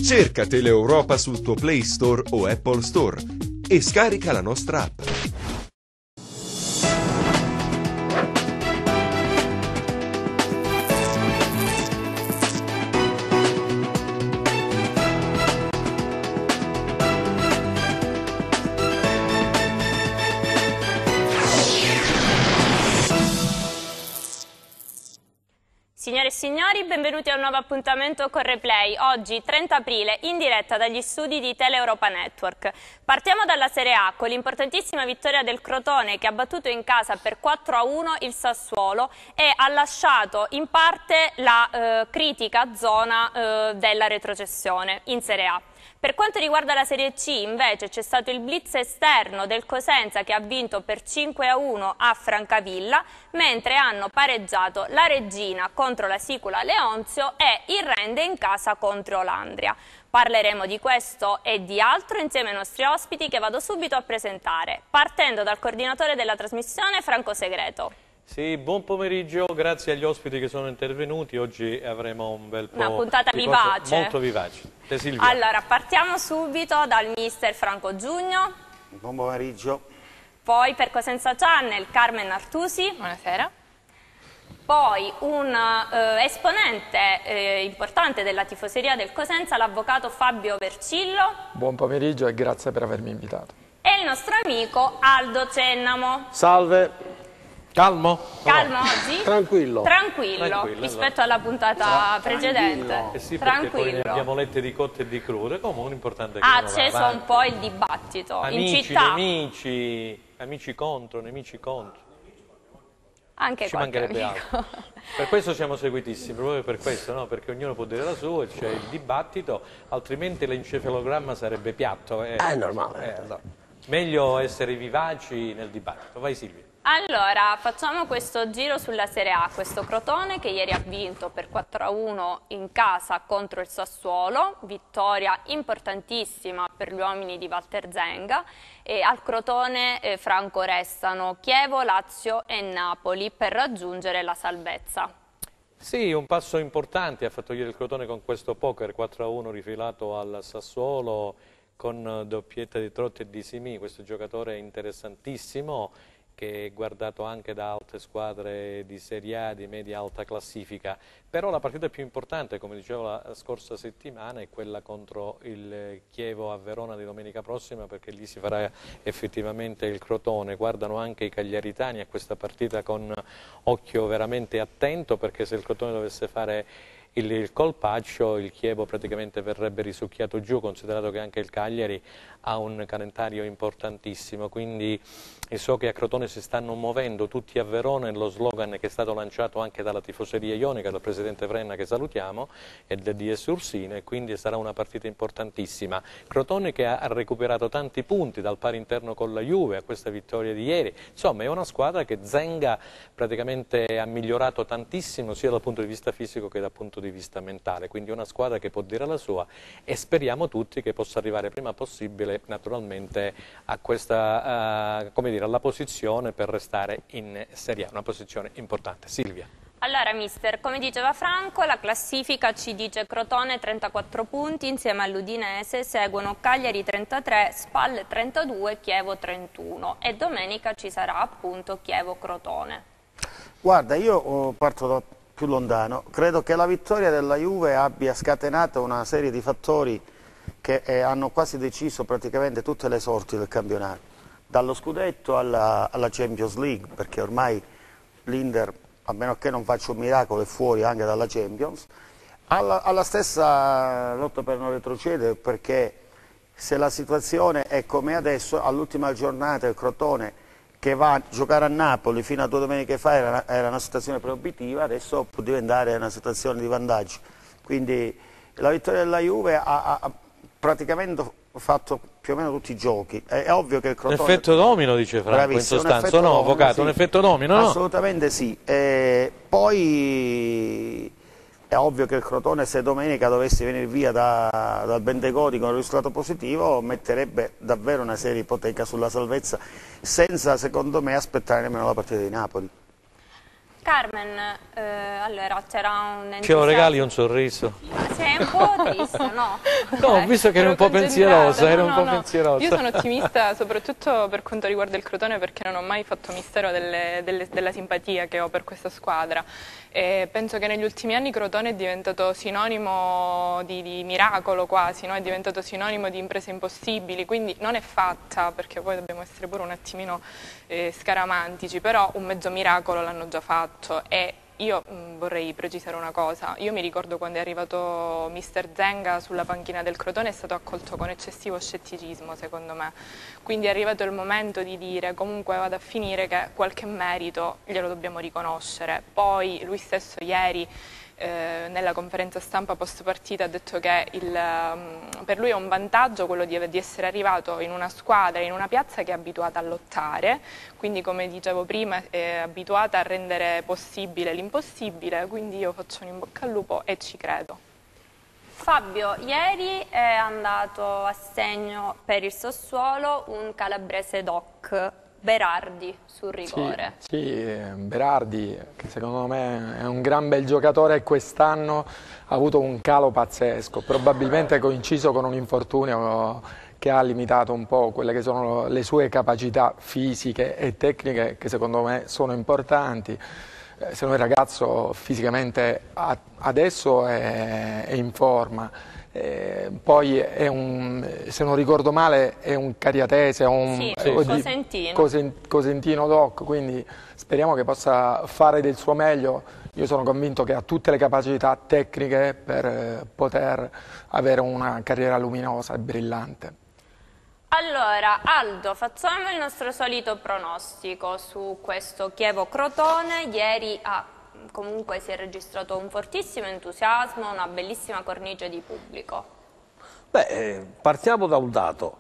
Cerca Teleeuropa sul tuo Play Store o Apple Store e scarica la nostra app. Signore e signori, benvenuti a un nuovo appuntamento con Replay, oggi 30 aprile in diretta dagli studi di Teleeuropa Network. Partiamo dalla Serie A con l'importantissima vittoria del Crotone che ha battuto in casa per 4-1 il Sassuolo e ha lasciato in parte la critica zona della retrocessione in Serie A. Per quanto riguarda la Serie C invece c'è stato il blitz esterno del Cosenza che ha vinto per 5-1 a Francavilla, mentre hanno pareggiato la Reggina contro la Sicula Leonzio e il Rende in casa contro l'Andria. Parleremo di questo e di altro insieme ai nostri ospiti che vado subito a presentare, partendo dal coordinatore della trasmissione Franco Segreto. Sì, buon pomeriggio, grazie agli ospiti che sono intervenuti. Oggi avremo un bel po' una puntata di vivace. Molto vivace. Silvia. Allora, partiamo subito dal mister Franco Giugno. Buon pomeriggio. Poi per Cosenza Channel Carmen Artusi. Buonasera. Poi un esponente importante della tifoseria del Cosenza, l'avvocato Fabio Vercillo. Buon pomeriggio e grazie per avermi invitato. E il nostro amico Aldo Cennamo. Salve. Calmo? Calmo oggi? Tranquillo. Tranquillo rispetto alla puntata precedente. Sì, perché poi ne abbiamo lette di cotte e di crude, comunque l'importante è che ha acceso un po' il dibattito amici, in città. Amici contro, nemici contro. Anche ci mancherebbe altro. Per questo siamo seguitissimi, proprio per questo, no? Perché ognuno può dire la sua, c'è il dibattito, altrimenti l'encefalogramma sarebbe piatto. È normale. No. Meglio essere vivaci nel dibattito. Vai Silvia. Allora, facciamo questo giro sulla Serie A, questo Crotone che ieri ha vinto per 4-1 in casa contro il Sassuolo, vittoria importantissima per gli uomini di Walter Zenga, e al Crotone Franco restano Chievo, Lazio e Napoli per raggiungere la salvezza. Sì, un passo importante ha fatto ieri il Crotone con questo poker 4-1 rifilato al Sassuolo con doppietta di Trotti e di Simi, questo giocatore interessantissimo che è guardato anche da altre squadre di Serie A, di media alta classifica, però la partita più importante, come dicevo la scorsa settimana, è quella contro il Chievo a Verona di domenica prossima, perché lì si farà effettivamente il Crotone. Guardano anche i cagliaritani a questa partita con occhio veramente attento, perché se il Crotone dovesse fare il colpaccio, il Chievo praticamente verrebbe risucchiato giù, considerato che anche il Cagliari ha un calendario importantissimo, quindi so che a Crotone si stanno muovendo tutti a Verona, e lo slogan che è stato lanciato anche dalla tifoseria ionica, dal presidente Frenna che salutiamo, e del DS Ursino, e quindi sarà una partita importantissima. Crotone che ha recuperato tanti punti dal pari interno con la Juve a questa vittoria di ieri, insomma è una squadra che Zenga praticamente ha migliorato tantissimo sia dal punto di vista fisico che dal punto di vista mentale, quindi una squadra che può dire la sua, e speriamo tutti che possa arrivare prima possibile naturalmente a questa, come dire, alla posizione per restare in Serie A, una posizione importante. Silvia. Allora mister, come diceva Franco, la classifica ci dice Crotone 34 punti insieme all'Udinese, seguono Cagliari 33, Spal 32, Chievo 31 e domenica ci sarà appunto Chievo-Crotone. Guarda, io parto da più lontano, credo che la vittoria della Juve abbia scatenato una serie di fattori che hanno quasi deciso praticamente tutte le sorti del campionato, dallo scudetto alla Champions League, perché ormai l'Inter, a meno che non faccia un miracolo, è fuori anche dalla Champions, alla stessa lotta per non retrocedere, perché se la situazione è come adesso, all'ultima giornata il Crotone che va a giocare a Napoli fino a 2 domeniche fa era una situazione proibitiva, adesso può diventare una situazione di vantaggio. Quindi la vittoria della Juve ha praticamente fatto più o meno tutti i giochi. È ovvio che il Crotone... L'effetto domino, dice Franco, in sostanza, no, avvocato? Sì. Un effetto domino, no? Assolutamente sì. Poi è ovvio che il Crotone, se domenica dovesse venire via dal Bentegodi con un risultato positivo, metterebbe davvero una seria ipoteca sulla salvezza, senza, secondo me, aspettare nemmeno la partita di Napoli. Carmen, allora c'era un entusiasmo. Ce lo regali un sorriso? Sei Sei un po' triste, no? No, ho visto che eri un po' pensierosa, pensierosa. Io sono ottimista soprattutto per quanto riguarda il Crotone, perché non ho mai fatto mistero della simpatia che ho per questa squadra. E penso che negli ultimi anni Crotone è diventato sinonimo di miracolo quasi, no? È diventato sinonimo di imprese impossibili, quindi non è fatta, perché poi dobbiamo essere pure un attimino scaramantici, però un mezzo miracolo l'hanno già fatto. E io vorrei precisare una cosa, io mi ricordo quando è arrivato mister Zenga sulla panchina del Crotone, è stato accolto con eccessivo scetticismo secondo me, quindi è arrivato il momento di dire comunque vado a finire che qualche merito glielo dobbiamo riconoscere. Poi lui stesso ieri nella conferenza stampa post partita ha detto che per lui è un vantaggio quello di essere arrivato in una squadra, in una piazza che è abituata a lottare, quindi come dicevo prima è abituata a rendere possibile l'impossibile, quindi io faccio un in bocca al lupo e ci credo. Fabio, ieri è andato a segno per il Sassuolo un calabrese doc, Berardi sul rigore. Sì, Berardi, che secondo me è un gran bel giocatore e quest'anno ha avuto un calo pazzesco, probabilmente coinciso con un infortunio che ha limitato un po' quelle che sono le sue capacità fisiche e tecniche, che secondo me sono importanti. Se no il ragazzo fisicamente adesso è in forma. Poi è se non ricordo male è un cariatese, cosentino doc, quindi speriamo che possa fare del suo meglio. Io sono convinto che ha tutte le capacità tecniche per poter avere una carriera luminosa e brillante. Allora, Aldo, facciamo il nostro solito pronostico su questo Chievo-Crotone. Ieri comunque si è registrato un fortissimo entusiasmo, una bellissima cornice di pubblico. Partiamo da un dato.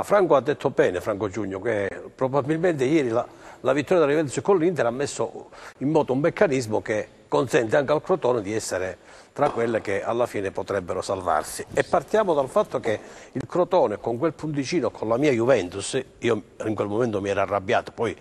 Franco ha detto bene, Franco Giugno, che probabilmente ieri la vittoria della Juventus con l'Inter ha messo in moto un meccanismo che consente anche al Crotone di essere tra quelle che alla fine potrebbero salvarsi. E partiamo dal fatto che il Crotone con quel punticino con la mia Juventus, io in quel momento mi ero arrabbiato, poi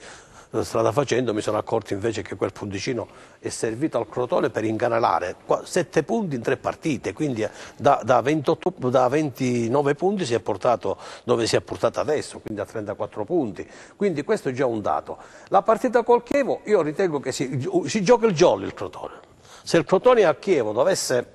strada facendo mi sono accorto invece che quel punticino è servito al Crotone per incanalare 7 punti in 3 partite, quindi da 29 punti si è portato dove si è portato adesso, quindi a 34 punti, quindi questo è già un dato. La partita col Chievo io ritengo che si gioca il jolly il Crotone. Se il Crotone a Chievo dovesse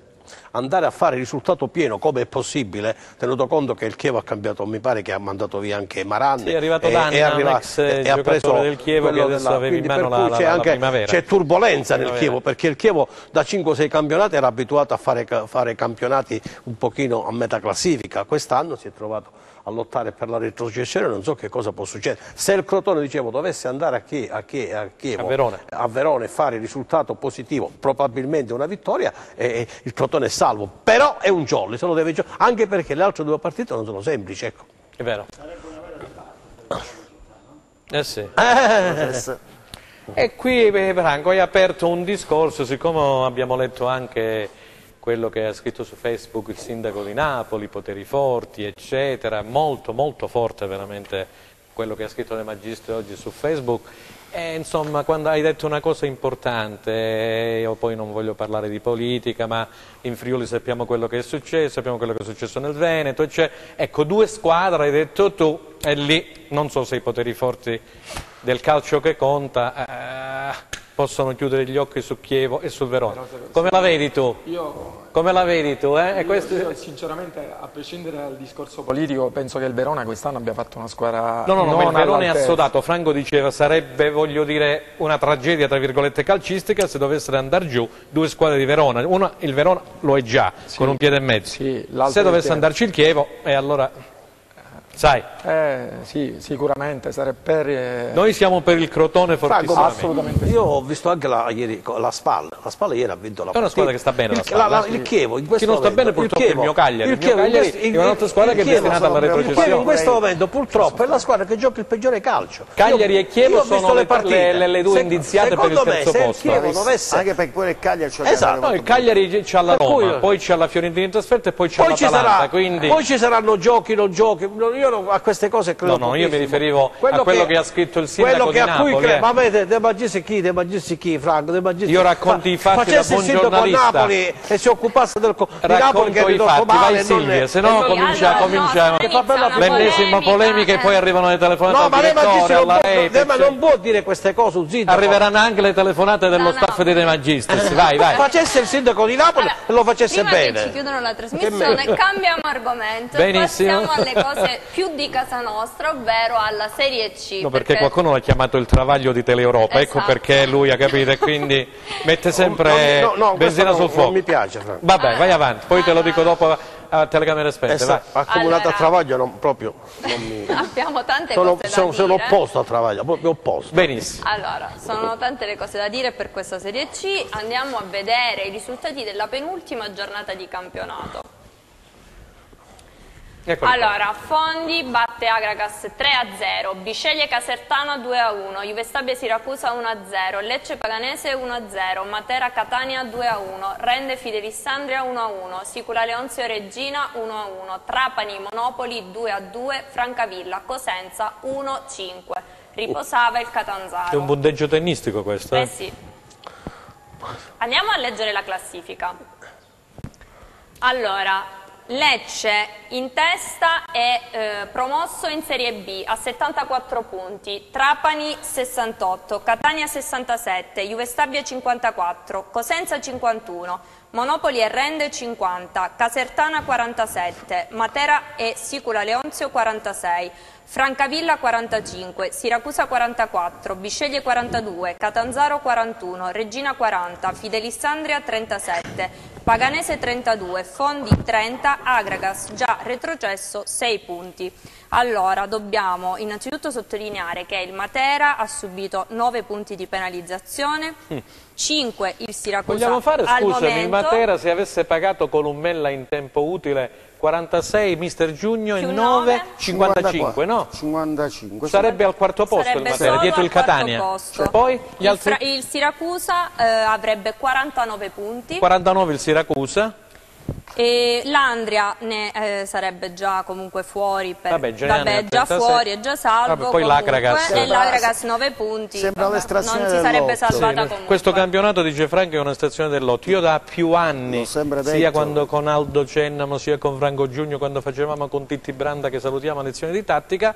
andare a fare il risultato pieno, come è possibile, tenuto conto che il Chievo ha cambiato, mi pare che ha mandato via anche Maran, sì, è arrivato Danna, e ha preso del Chievo che adesso aveva in mano la primavera. C'è turbolenza nel Chievo, perché il Chievo da 5-6 campionati era abituato a fare campionati un pochino a metà classifica, quest'anno si è trovato a lottare per la retrocessione, non so che cosa può succedere. Se il Crotone, dicevo, dovesse andare a Verona e fare il risultato positivo, probabilmente una vittoria, il Crotone è salvo, però è un jolly, se lo deve anche perché le altre 2 partite non sono semplici, ecco. È vero. Sì. E qui Franco hai aperto un discorso, siccome abbiamo letto anche quello che ha scritto su Facebook il sindaco di Napoli, poteri forti, eccetera, molto molto forte veramente quello che ha scritto De Magistris oggi su Facebook. E insomma, quando hai detto una cosa importante, io poi non voglio parlare di politica, ma in Friuli sappiamo quello che è successo, sappiamo quello che è successo nel Veneto, ecco, 2 squadre, hai detto tu, e lì non so se i poteri forti del calcio che conta possono chiudere gli occhi su Chievo e sul Verona. Come la vedi tu? Come la vedi tu? Io sinceramente, a prescindere dal discorso politico, penso che il Verona quest'anno abbia fatto una squadra No, ma il Verona è assodato. Franco diceva sarebbe, voglio dire, una tragedia tra virgolette calcistica se dovessero andare giù 2 squadre di Verona. Il Verona lo è già, sì, con un piede e mezzo. Sì, se dovesse andarci il Chievo, e allora sai. Sì, sicuramente sarebbe per... Noi siamo per il Crotone fortissimo. Assolutamente. Io ho visto anche ieri la Spal ieri ha vinto la partita. È una squadra che sta bene, la Spal. Il Chievo in questo chi non sta bene purtroppo è il mio Cagliari. Il Cagliari è un'altra squadra che è destinata alla retrocessione. Il Chievo in questo momento purtroppo è la squadra che gioca il peggiore calcio. Cagliari e Chievo sono le 2 indiziate per il terzo posto. Anche perché pure il Cagliari c'è il Cagliari c'ha la Roma, poi c'ha la Fiorentina in trasferta e poi c'ha l'Atalanta. Poi ci saranno giochi, non giochi. io a queste cose credo. No, io mi riferivo a quello che ha scritto il sindaco di Napoli. Ma avete De Magistri chi, Franco? De Magistri. Io racconto i fatti da buon giornalista. Napoli e si occupasse di Napoli, che è i fatti, male, vai Silvia, se no cominciamo l'ennesima polemica e poi arrivano le telefonate al direttore, alla rete. Ma non può dire queste cose un sindaco. Arriveranno anche le telefonate dello staff di De Magistris. Vai. Facesse il sindaco di Napoli e lo facesse bene. Prima che ci chiudono la trasmissione, cambiamo argomento. Benissimo. Passiamo alle cose più di casa nostra, ovvero alla Serie C. No, perché qualcuno l'ha chiamato il travaglio di Teleeuropa, Esatto. ecco perché lui ha capito e quindi mette sempre benzina sul fuoco. Non mi piace, Franco. Vabbè, vai avanti, poi te lo dico dopo a telecamere spente. Vai. Accomunato al travaglio non mi... Abbiamo tante cose da dire. Sono opposto al travaglio, proprio opposto. Benissimo. Allora, sono tante le cose da dire per questa Serie C. Andiamo a vedere i risultati della penultima giornata di campionato. Allora, Fondi batte Agragas 3-0, Bisceglie Casertano 2-1, Juve Stabia Siracusa 1-0, Lecce Paganese 1-0, Matera Catania 2-1, Rende Fidelissandria 1-1, Sicula Leonzio Regina 1-1, Trapani Monopoli 2-2, Francavilla Cosenza 1-5. Riposava il Catanzaro. È un punteggio tennistico questo? Eh sì. Andiamo a leggere la classifica. Allora, Lecce in testa è promosso in Serie B a 74 punti, Trapani 68, Catania 67, Juve Stabia 54, Cosenza 51, Monopoli e Rende 50, Casertana 47, Matera e Sicula Leonzio 46, Francavilla 45, Siracusa 44, Bisceglie 42, Catanzaro 41, Regina 40, Fidelissandria 37, Paganese 32, Fondi 30, Agragas già retrocesso 6 punti. Allora, dobbiamo innanzitutto sottolineare che il Matera ha subito 9 punti di penalizzazione, 5 il Siracusa. Vogliamo fare, al scusami, momento, il Matera se avesse pagato Colummella in tempo utile 46, Mister Giugno e 9, 55, no? 55. Sarebbe al quarto posto il Matera, dietro il Catania. Poi gli altri... il Siracusa avrebbe 49 punti. 49 il Siracusa. E l'Andria ne sarebbe già comunque fuori, vabbè, già fuori, è già salvo. Poi l'Agragas. E l'Agragas 9 punti. Sembra l'estrazione non si sarebbe salvata sì, comunque. questo campionato, dice Franco, è un'estrazione del lotto. Io da più anni, sia quando con Aldo Cennamo, sia con Franco Giugno, quando facevamo con Titti Branda, che salutiamo a lezione di tattica,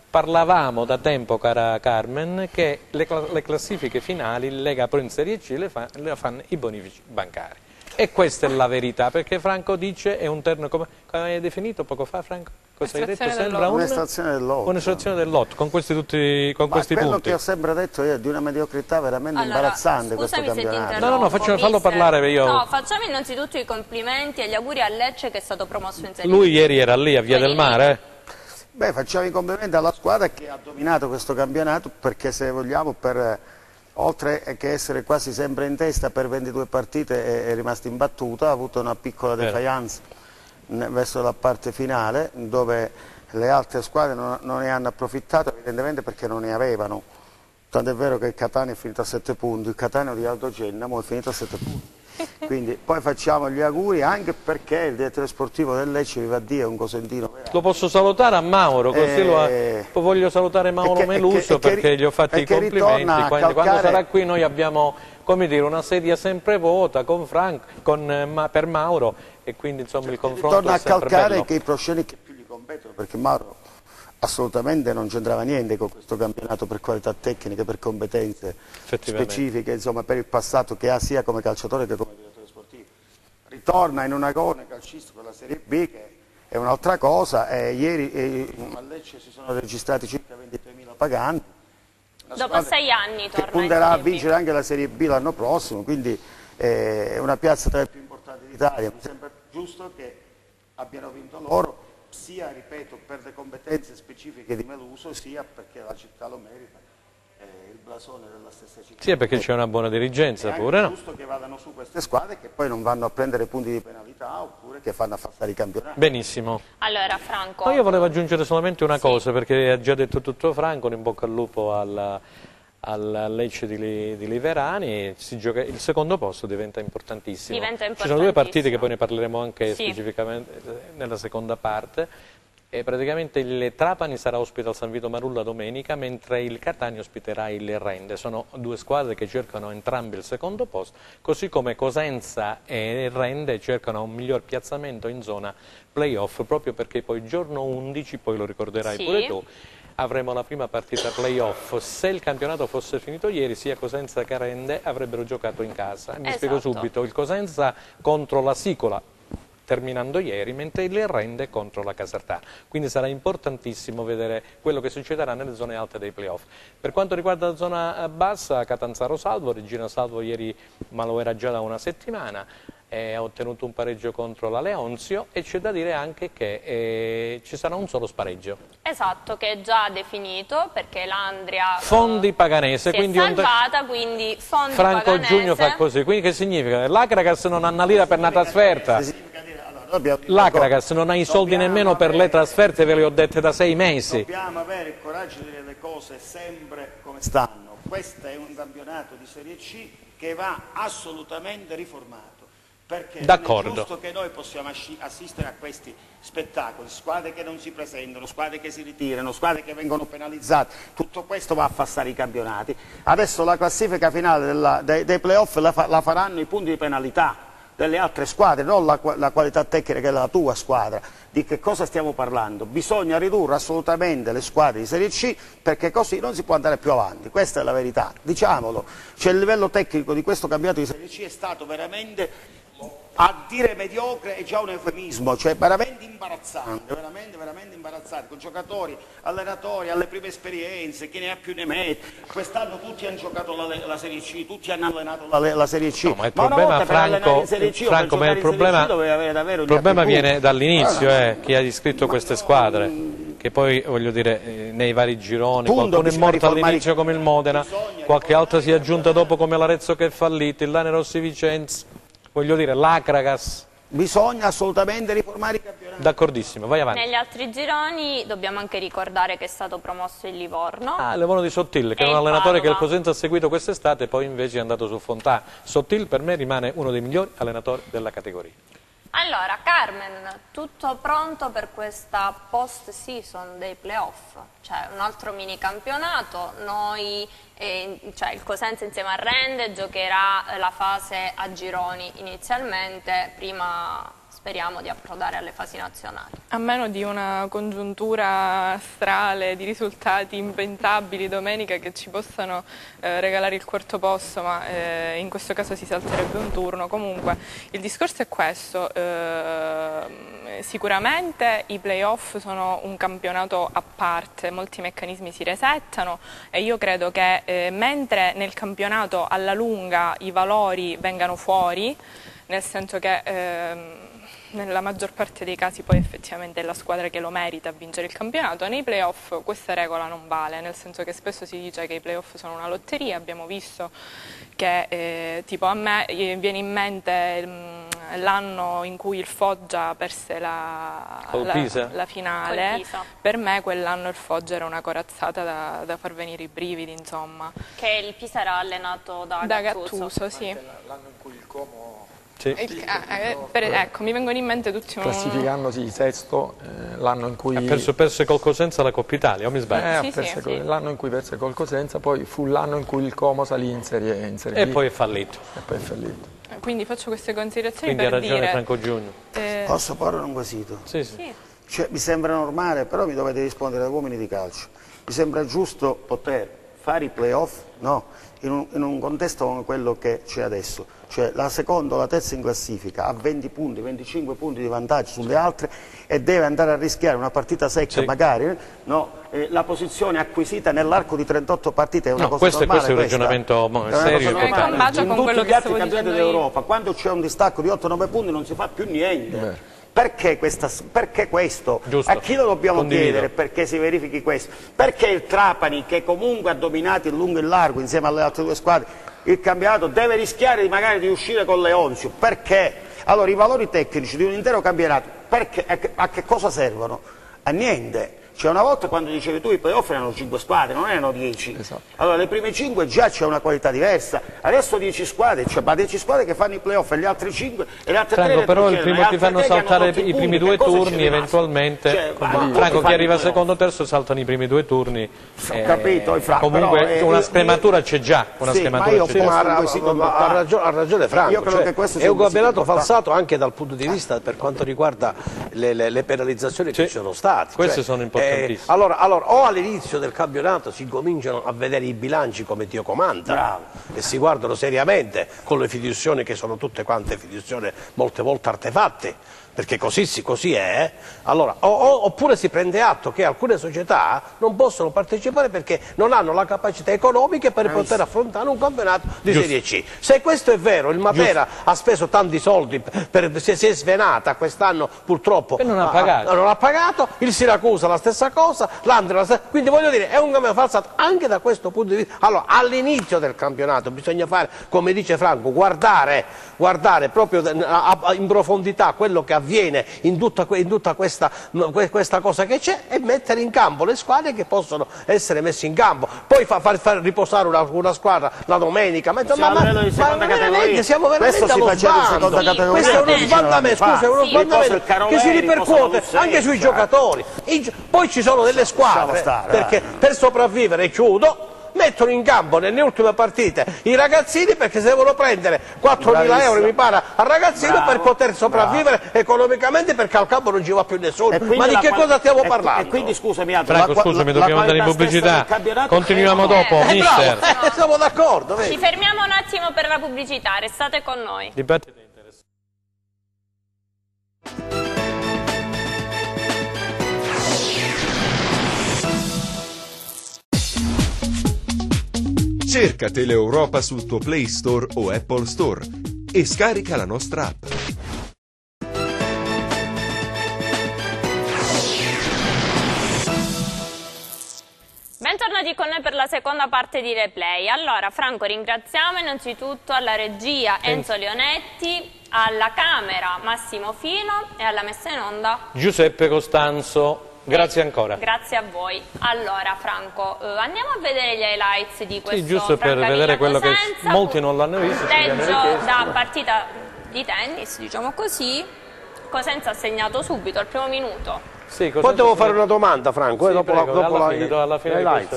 parlavamo da tempo, cara Carmen, che le classifiche finali, Lega Pro in Serie C, le fanno i bonifici bancari. E questa è la verità, perché Franco dice è un terno, come hai definito poco fa, Franco? Cosa hai detto? Sembra un'estrazione del lotto. Un'estrazione del lotto, con questi questi quello punti. che ho sempre detto io è di una mediocrità veramente imbarazzante questo campionato. No, fallo parlare io. No, facciamo innanzitutto i complimenti e gli auguri a Lecce che è stato promosso in Serie B. Lui ieri era lì a Via del Mare. Beh, facciamo i complimenti alla squadra che ha dominato questo campionato, perché se vogliamo, oltre che essere quasi sempre in testa per 22 partite, è rimasta imbattuta, ha avuto una piccola defiance verso la parte finale, dove le altre squadre non ne hanno approfittato, evidentemente perché non ne avevano. Tant'è vero che il Catania è finito a 7 punti, il Catania di Aldo Cennamo è finito a 7 punti. Quindi poi facciamo gli auguri, anche perché il direttore sportivo del Lecce, viva Dio, è un cosentino. Lo posso salutare a Mauro, così voglio salutare Mauro Meluso, perché gli ho fatto i complimenti. Quando sarà qui noi abbiamo, come dire, una sedia sempre vuota con Franco, per Mauro, e quindi insomma il confronto è sempre bello. Torna a calcare che i proscenici che più gli competono, perché Mauro assolutamente non c'entrava niente con questo campionato per qualità tecniche, per competenze specifiche, insomma, per il passato che ha sia come calciatore che come direttore sportivo. Ritorna in un agone calcistico per la Serie B, che è un'altra cosa. Ieri a Lecce si sono registrati circa 23.000 paganti. Dopo 6 anni torna, che punterà a vincere anche la Serie B l'anno prossimo, quindi è una piazza tra le più importanti d'Italia. Mi sembra giusto che abbiano vinto loro, sia, ripeto, per le competenze specifiche di Meluso, sia perché la città lo merita, il blasone della stessa città. Sì, perché c'è una buona dirigenza pure, no? È giusto che vadano su queste squadre, che poi non vanno a prendere punti di penalità, oppure che fanno affassare i campionati. Benissimo. Allora, Franco... io volevo aggiungere solamente una cosa, perché ha già detto tutto Franco, in bocca al lupo al Lecce di Liverani. Il secondo posto diventa importantissimo. Ci sono 2 partite che poi ne parleremo anche specificamente nella seconda parte, praticamente il Trapani sarà ospite al San Vito Marulla domenica, mentre il Catania ospiterà il Rende. Sono due squadre che cercano entrambi il secondo posto, così come Cosenza e Rende cercano un miglior piazzamento in zona playoff, proprio perché poi il giorno 11, poi lo ricorderai pure tu, avremo la prima partita playoff. Se il campionato fosse finito ieri, sia Cosenza che Rende avrebbero giocato in casa. Mi spiego subito: il Cosenza contro la Sicola, terminando ieri, mentre il Rende contro la Casertana. Quindi sarà importantissimo vedere quello che succederà nelle zone alte dei playoff. Per quanto riguarda la zona bassa, Catanzaro salvo, Regina salvo ieri, ma lo era già da una settimana, ha ottenuto un pareggio contro la Leonzio, e c'è da dire anche che ci sarà un solo spareggio. Esatto, che è già definito, perché l'Andria Fondi Paganese, si quindi è salvata, quindi Fondi Franco Paganese. Giugno fa così, quindi che significa? L'Acragas non ha una lira per una trasferta. L'Acragas non ha i soldi nemmeno per le trasferte, ve le ho dette da 6 mesi. Dobbiamo avere il coraggio di dire le cose sempre come stanno. Questo è un campionato di Serie C che va assolutamente riformato, perché non è giusto che noi possiamo assistere a questi spettacoli, squadre che non si presentano, squadre che si ritirano, squadre che vengono penalizzate. Tutto questo va a affassare i campionati. Adesso la classifica finale dei playoff la faranno i punti di penalità delle altre squadre, non la qualità tecnica della tua squadra. Di che cosa stiamo parlando? Bisogna ridurre assolutamente le squadre di Serie C, perché così non si può andare più avanti, questa è la verità, diciamolo. Cioè, il livello tecnico di questo campionato di Serie C è stato veramente, a dire mediocre è già un eufemismo, cioè veramente imbarazzante, veramente imbarazzante, con giocatori, allenatori alle prime esperienze, chi ne ha più ne mette. Quest'anno tutti hanno giocato la Serie C, tutti hanno allenato la Serie C. No, ma il problema, Franco, ma il problema viene dall'inizio, chi ha iscritto queste squadre, che poi, voglio dire, nei vari gironi, qualcuno è morto all'inizio come il Modena, qualche altra si è aggiunta dopo come l'Arezzo che è fallito, il Lane Rossi Vicenza. Voglio dire, l'Acragas. Bisogna assolutamente riformare i campionati. D'accordissimo, vai avanti. Negli altri gironi dobbiamo anche ricordare che è stato promosso il Livorno. Ah, Livorno di Sottil, che è un allenatore che il Cosenza ha seguito quest'estate, poi invece è andato su Fontana. Sottil per me rimane uno dei migliori allenatori della categoria. Allora, Carmen, tutto pronto per questa post-season dei playoff? Cioè, un altro mini campionato, cioè il Cosenza insieme a Rende giocherà la fase a gironi inizialmente, prima speriamo di approdare alle fasi nazionali. A meno di una congiuntura astrale di risultati impensabili domenica che ci possano regalare il quarto posto, ma in questo caso si salterebbe un turno. Comunque il discorso è questo, sicuramente i playoff sono un campionato a parte, molti meccanismi si resettano, e io credo che mentre nel campionato alla lunga i valori vengano fuori, nel senso che nella maggior parte dei casi poi effettivamente è la squadra che lo merita a vincere il campionato, nei playoff questa regola non vale, nel senso che spesso si dice che i playoff sono una lotteria. Abbiamo visto che tipo a me viene in mente l'anno in cui il Foggia perse la finale. Per me quell'anno il Foggia era una corazzata da far venire i brividi, insomma. Che il Pisa era allenato da Gattuso. Sì. L'anno in cui il Como... Sì. Ecco, mi vengono in mente tutti classificandosi sesto, l'anno in cui... Ha perso col Cosenza la Coppa Italia, o mi sbaglio? L'anno in cui perse col Cosenza, poi fu l'anno in cui il Como salì in Serie B. E poi è fallito. Quindi faccio queste considerazioni. Quindi per ha ragione dire... Franco Giugno. Posso porre un quesito? Sì. Cioè, mi sembra normale, però mi dovete rispondere da uomini di calcio. Mi sembra giusto poter fare i playoff, no? In un contesto come quello che c'è adesso, cioè la seconda o la terza in classifica ha 20 punti, 25 punti di vantaggio sulle altre e deve andare a rischiare una partita secca, magari, no? La posizione acquisita nell'arco di 38 partite è una cosa normale. Questo è un ragionamento serio. In tutti gli altri campionati d'Europa, quando c'è un distacco di 8-9 punti non si fa più niente. Perché questo? Giusto. A chi lo dobbiamo chiedere perché si verifichi questo? Perché il Trapani, che comunque ha dominato in lungo e in largo insieme alle altre due squadre il campionato, deve rischiare magari di uscire con Leonzio? Perché? Allora, i valori tecnici di un intero campionato, a che cosa servono? A niente. Cioè una volta quando dicevi tu i playoff erano 5 squadre, non erano 10. Esatto. Allora le prime 5 già c'è una qualità diversa, adesso 10 squadre, cioè, ma 10 squadre che fanno i playoff e gli altri 5 e le altre 3 Franco, però il primo ti fanno saltare i primi 2 turni eventualmente. Cioè, Franco, chi arriva secondo terzo saltano i primi 2 turni. Ho capito, comunque però, una scrematura c'è già. Ha ragione Franco, io credo che questo è un sia campionato falsato anche dal punto di vista per quanto riguarda le penalizzazioni che ci sono state. Queste sono importantissime. Allora, o all'inizio del campionato si cominciano a vedere i bilanci come Dio comanda e si guardano seriamente con le fiduzioni che sono tutte quante fiduzioni molte volte artefatte, perché così è, allora, oppure si prende atto che alcune società non possono partecipare perché non hanno la capacità economica per poter affrontare un campionato di Serie C. Se questo è vero, il Matera ha speso tanti soldi, si è svenata quest'anno purtroppo, e non ha pagato. Non ha pagato, il Siracusa la stessa cosa, l'Andria la stessa, quindi voglio dire, è un campionato falsato anche da questo punto di vista. Allora, all'inizio del campionato bisogna fare, come dice Franco, guardare proprio in profondità quello che avviene in tutta questa cosa che c'è e mettere in campo le squadre che possono essere messe in campo. Poi far riposare una squadra la domenica, siamo veramente allo sbando. Questo è uno sbandamento, scusa, è uno sbandamento che si ripercuote anche sui giocatori. Poi ci sono delle squadre perché per sopravvivere, chiudo, mettono in campo nelle ultime partite i ragazzini perché se devono prendere 4.000 euro mi pare al ragazzino per poter sopravvivere economicamente, perché al campo non ci va più nessuno. Ma di che cosa stiamo parlando? E quindi scusami, Franco, scusami, dobbiamo andare in pubblicità, continuiamo dopo, mister. Siamo d'accordo. Ci fermiamo un attimo per la pubblicità, restate con noi. Dibattito interessante. Cerca Teleeuropa sul tuo Play Store o Apple Store e scarica la nostra app. Bentornati con noi per la seconda parte di Replay. Allora, Franco, ringraziamo innanzitutto alla regia Enzo Leonetti, alla camera Massimo Fino e alla messa in onda Giuseppe Costanzo. Grazie ancora. Grazie a voi. Allora, Franco, andiamo a vedere gli highlights di questo giusto per vedere quello che molti non l'hanno visto. Punteggio da partita di tennis, diciamo così. Cosenza ha segnato subito al primo minuto. Sì, poi devo fare una domanda, Franco, sì, dopo alla fine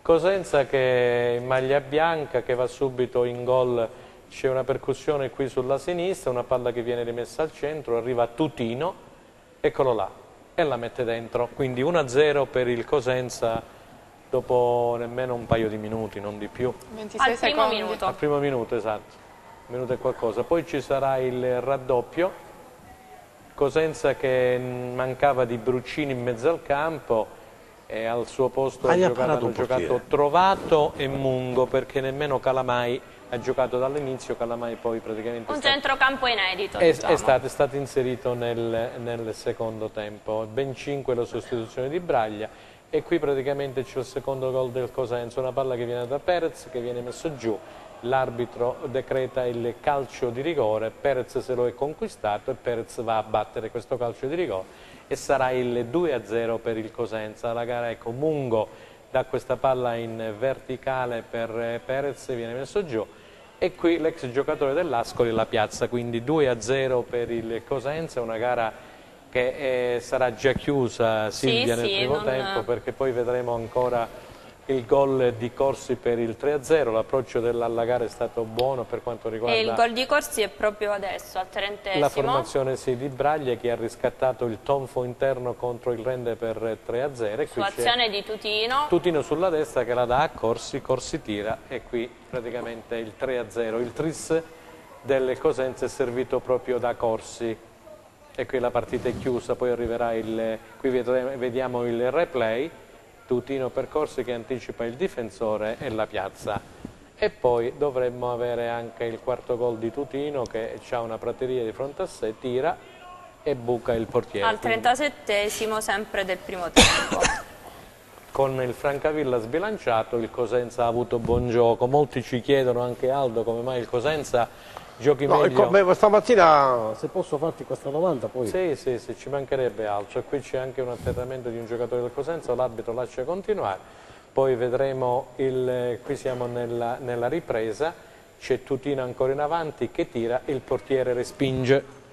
Cosenza che in maglia bianca, che va subito in gol, c'è una percussione qui sulla sinistra, una palla che viene rimessa al centro, arriva Tutino, eccolo là, e la mette dentro, quindi 1-0 per il Cosenza dopo nemmeno un paio di minuti, non di più. 26 al primo minuto. Al primo minuto, esatto, minuto e qualcosa. Poi ci sarà il raddoppio, Cosenza che mancava di Bruccini in mezzo al campo e al suo posto hanno giocato Trovato e Mungo, perché nemmeno Calamai ha giocato dall'inizio. Calamai poi praticamente un centrocampo inedito, è diciamo. stato inserito nel secondo tempo. Ben 5 la sostituzione di Braglia e qui praticamente c'è il secondo gol del Cosenza, una palla che viene da Perez, che viene messo giù, l'arbitro decreta il calcio di rigore, Perez se lo è conquistato e Perez va a battere questo calcio di rigore e sarà il 2-0 per il Cosenza. La gara, ecco, Mungo dà questa palla in verticale per Perez, viene messo giù e qui l'ex giocatore dell'Ascoli la piazza, quindi 2-0 per il Cosenza. Una gara che sarà già chiusa, Silvia, nel primo tempo, perché poi vedremo ancora il gol di Corsi per il 3-0, l'approccio alla gara è stato buono per quanto riguarda... E il gol di Corsi è proprio adesso, al 30esimo. La formazione di Braglia, che ha riscattato il tonfo interno contro il Rende per 3-0. Su azione di Tutino. Tutino sulla destra che la dà a Corsi, Corsi tira e qui praticamente il 3-0. Il tris del Cosenza è servito proprio da Corsi e qui la partita è chiusa, poi arriverà qui vediamo il replay. Tutino per Corsi che anticipa il difensore e la piazza. E poi dovremmo avere anche il quarto gol di Tutino, che ha una prateria di fronte a sé, tira e buca il portiere. Al 37esimo sempre del primo tempo. Con il Francavilla sbilanciato il Cosenza ha avuto buon gioco. Molti ci chiedono, anche Aldo, come mai il Cosenza giochi No, meglio. stamattina, se posso farti questa domanda, poi... Sì, ci mancherebbe altro. E qui c'è anche un atterramento di un giocatore del Cosenza, l'arbitro lascia continuare. Poi vedremo, qui siamo nella ripresa, c'è Tutino ancora in avanti che tira, il portiere respinge.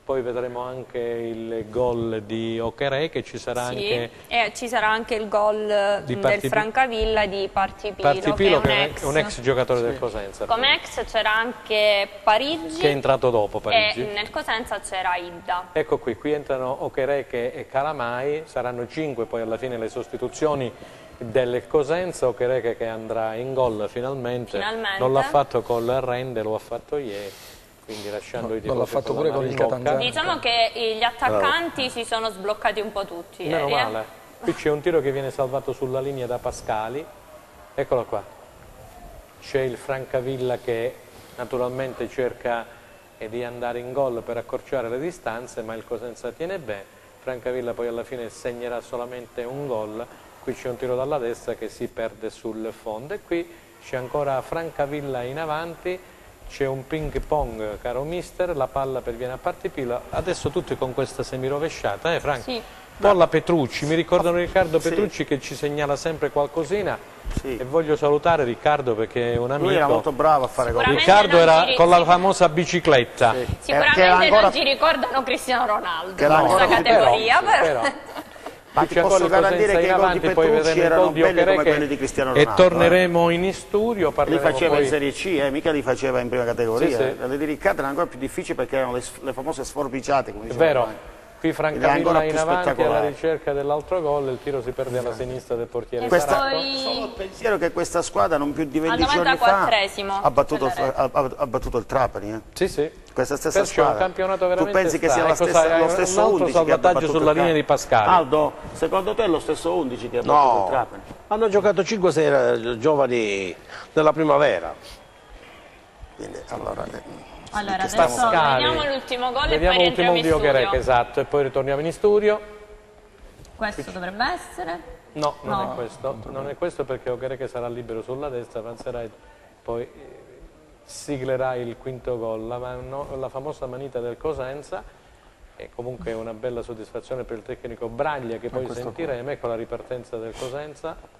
Poi vedremo anche il gol di Ocherè, che ci sarà anche... e ci sarà anche il gol del Francavilla di Partipilo, che è un ex giocatore del Cosenza. Come ex c'era anche Parigi, che è entrato dopo Parigi. E nel Cosenza c'era Idda. Ecco qui entrano Ocherè e Calamai, saranno 5 poi alla fine le sostituzioni del Cosenza. Ocherè che andrà in gol finalmente. Non l'ha fatto col Rende, lo ha fatto ieri. Quindi lasciando i tifosi l'ha fatto pure con il Catanzaro. Diciamo che gli attaccanti si sono sbloccati un po' tutti. Meno male. Qui c'è un tiro che viene salvato sulla linea da Pascali. Eccolo qua. C'è il Francavilla che naturalmente cerca di andare in gol per accorciare le distanze, ma il Cosenza tiene bene. Francavilla poi alla fine segnerà solamente un gol. Qui c'è un tiro dalla destra che si perde sul fondo. E qui c'è ancora Francavilla in avanti. C'è un ping pong, caro mister, la palla perviene a Partipilo, adesso tutti con questa semirovesciata, Franco? Sì. Molla Petrucci, mi ricordano Riccardo Petrucci che ci segnala sempre qualcosina e voglio salutare Riccardo perché è un amico. Lui era molto bravo a fare gol. Riccardo era con la famosa bicicletta. Sicuramente non ci ricordano Cristiano Ronaldo in questa categoria, però. Ma ti posso garantire che i gol di Petrucci erano belli come quelli di Cristiano Ronaldo. E torneremo in studio. Li faceva in Serie C, mica li faceva in prima categoria. Le di Riccardo erano ancora più difficili perché erano le famose sforbiciate, come dicevano. È vero. Qui Francavilla in avanti alla ricerca dell'altro gol, il tiro si perde alla sinistra del portiere Saracco. Solo il pensiero che questa squadra non più di 20 giorni fa ha battuto il Trapani. Sì. Questa stessa Perciò squadra. È un campionato veramente tu pensi che sia lo stesso 11 salvataggio sulla linea di Pascali. Aldo, secondo te è lo stesso 11 che ha battuto il Trapani? Hanno giocato 5-6 giovani della primavera. Quindi, allora adesso vediamo l'ultimo gol e poi rientriamo in studio. Esatto, e poi ritorniamo in studio. Questo dovrebbe essere? No, non è questo. Non è questo perché Ocherè che sarà libero sulla destra, avanzerà e poi siglerà il quinto gol. La famosa manita del Cosenza. E comunque è una bella soddisfazione per il tecnico Braglia che poi sentiremo. Ecco la ripartenza del Cosenza.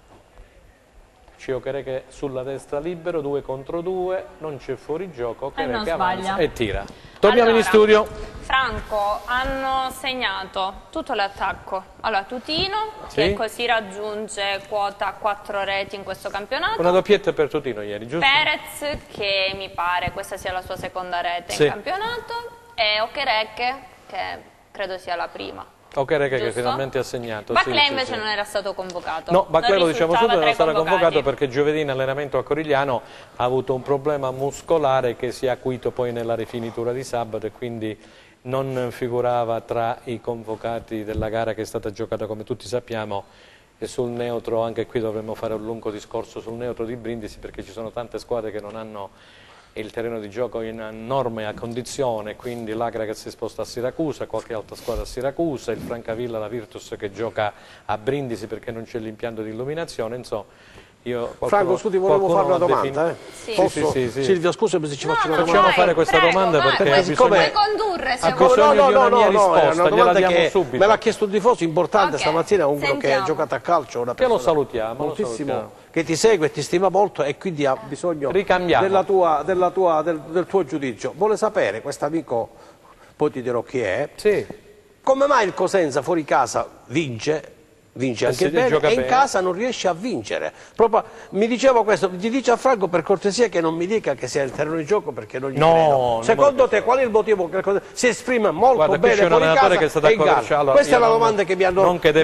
C'è Ocherè che sulla destra libero, 2 contro 2, non c'è fuorigioco, Ocherè che avanza e tira. Torniamo in studio. Franco, hanno segnato tutto l'attacco. Allora, Tutino, che così raggiunge quota 4 reti in questo campionato. Una doppietta per Tutino ieri, giusto? Perez, che mi pare questa sia la sua seconda rete in campionato, e Ocherè, che credo sia la prima. Ocherè che finalmente ha segnato. Baclè invece non era stato convocato. No, Baclè lo diciamo subito, non era stato convocato perché giovedì in allenamento a Corigliano ha avuto un problema muscolare che si è acuito poi nella rifinitura di sabato e quindi non figurava tra i convocati della gara che è stata giocata, come tutti sappiamo, e sul neutro. Anche qui dovremmo fare un lungo discorso sul neutro di Brindisi perché ci sono tante squadre che non hanno il terreno di gioco in norme a condizione, quindi l'Agra che si sposta a Siracusa, qualche altra squadra a Siracusa, il Francavilla, la Virtus che gioca a Brindisi perché non c'è l'impianto di illuminazione, insomma. Franco, scusi, volevo fare una domanda. Sì. Silvia, scusami se ci faccio una domanda. Facciamo fare questa domanda perché ha bisogno di una mia risposta, gliela diamo subito. Me l'ha chiesto un tifoso importante stamattina, uno che ha giocato a calcio, una persona che lo salutiamo, moltissimo, che ti segue e ti stima molto e quindi ha bisogno del tuo giudizio. Vuole sapere, questo amico, poi ti dirò chi è, come mai il Cosenza fuori casa vince anche bene e in casa non riesce a vincere. Mi diceva questo, gli dice a Franco per cortesia che non mi dica che sia il terreno di gioco perché non gli credo. Secondo te qual è il motivo che si esprime molto bene fuori casa che è stata e in gara? Questa è la domanda che mi ha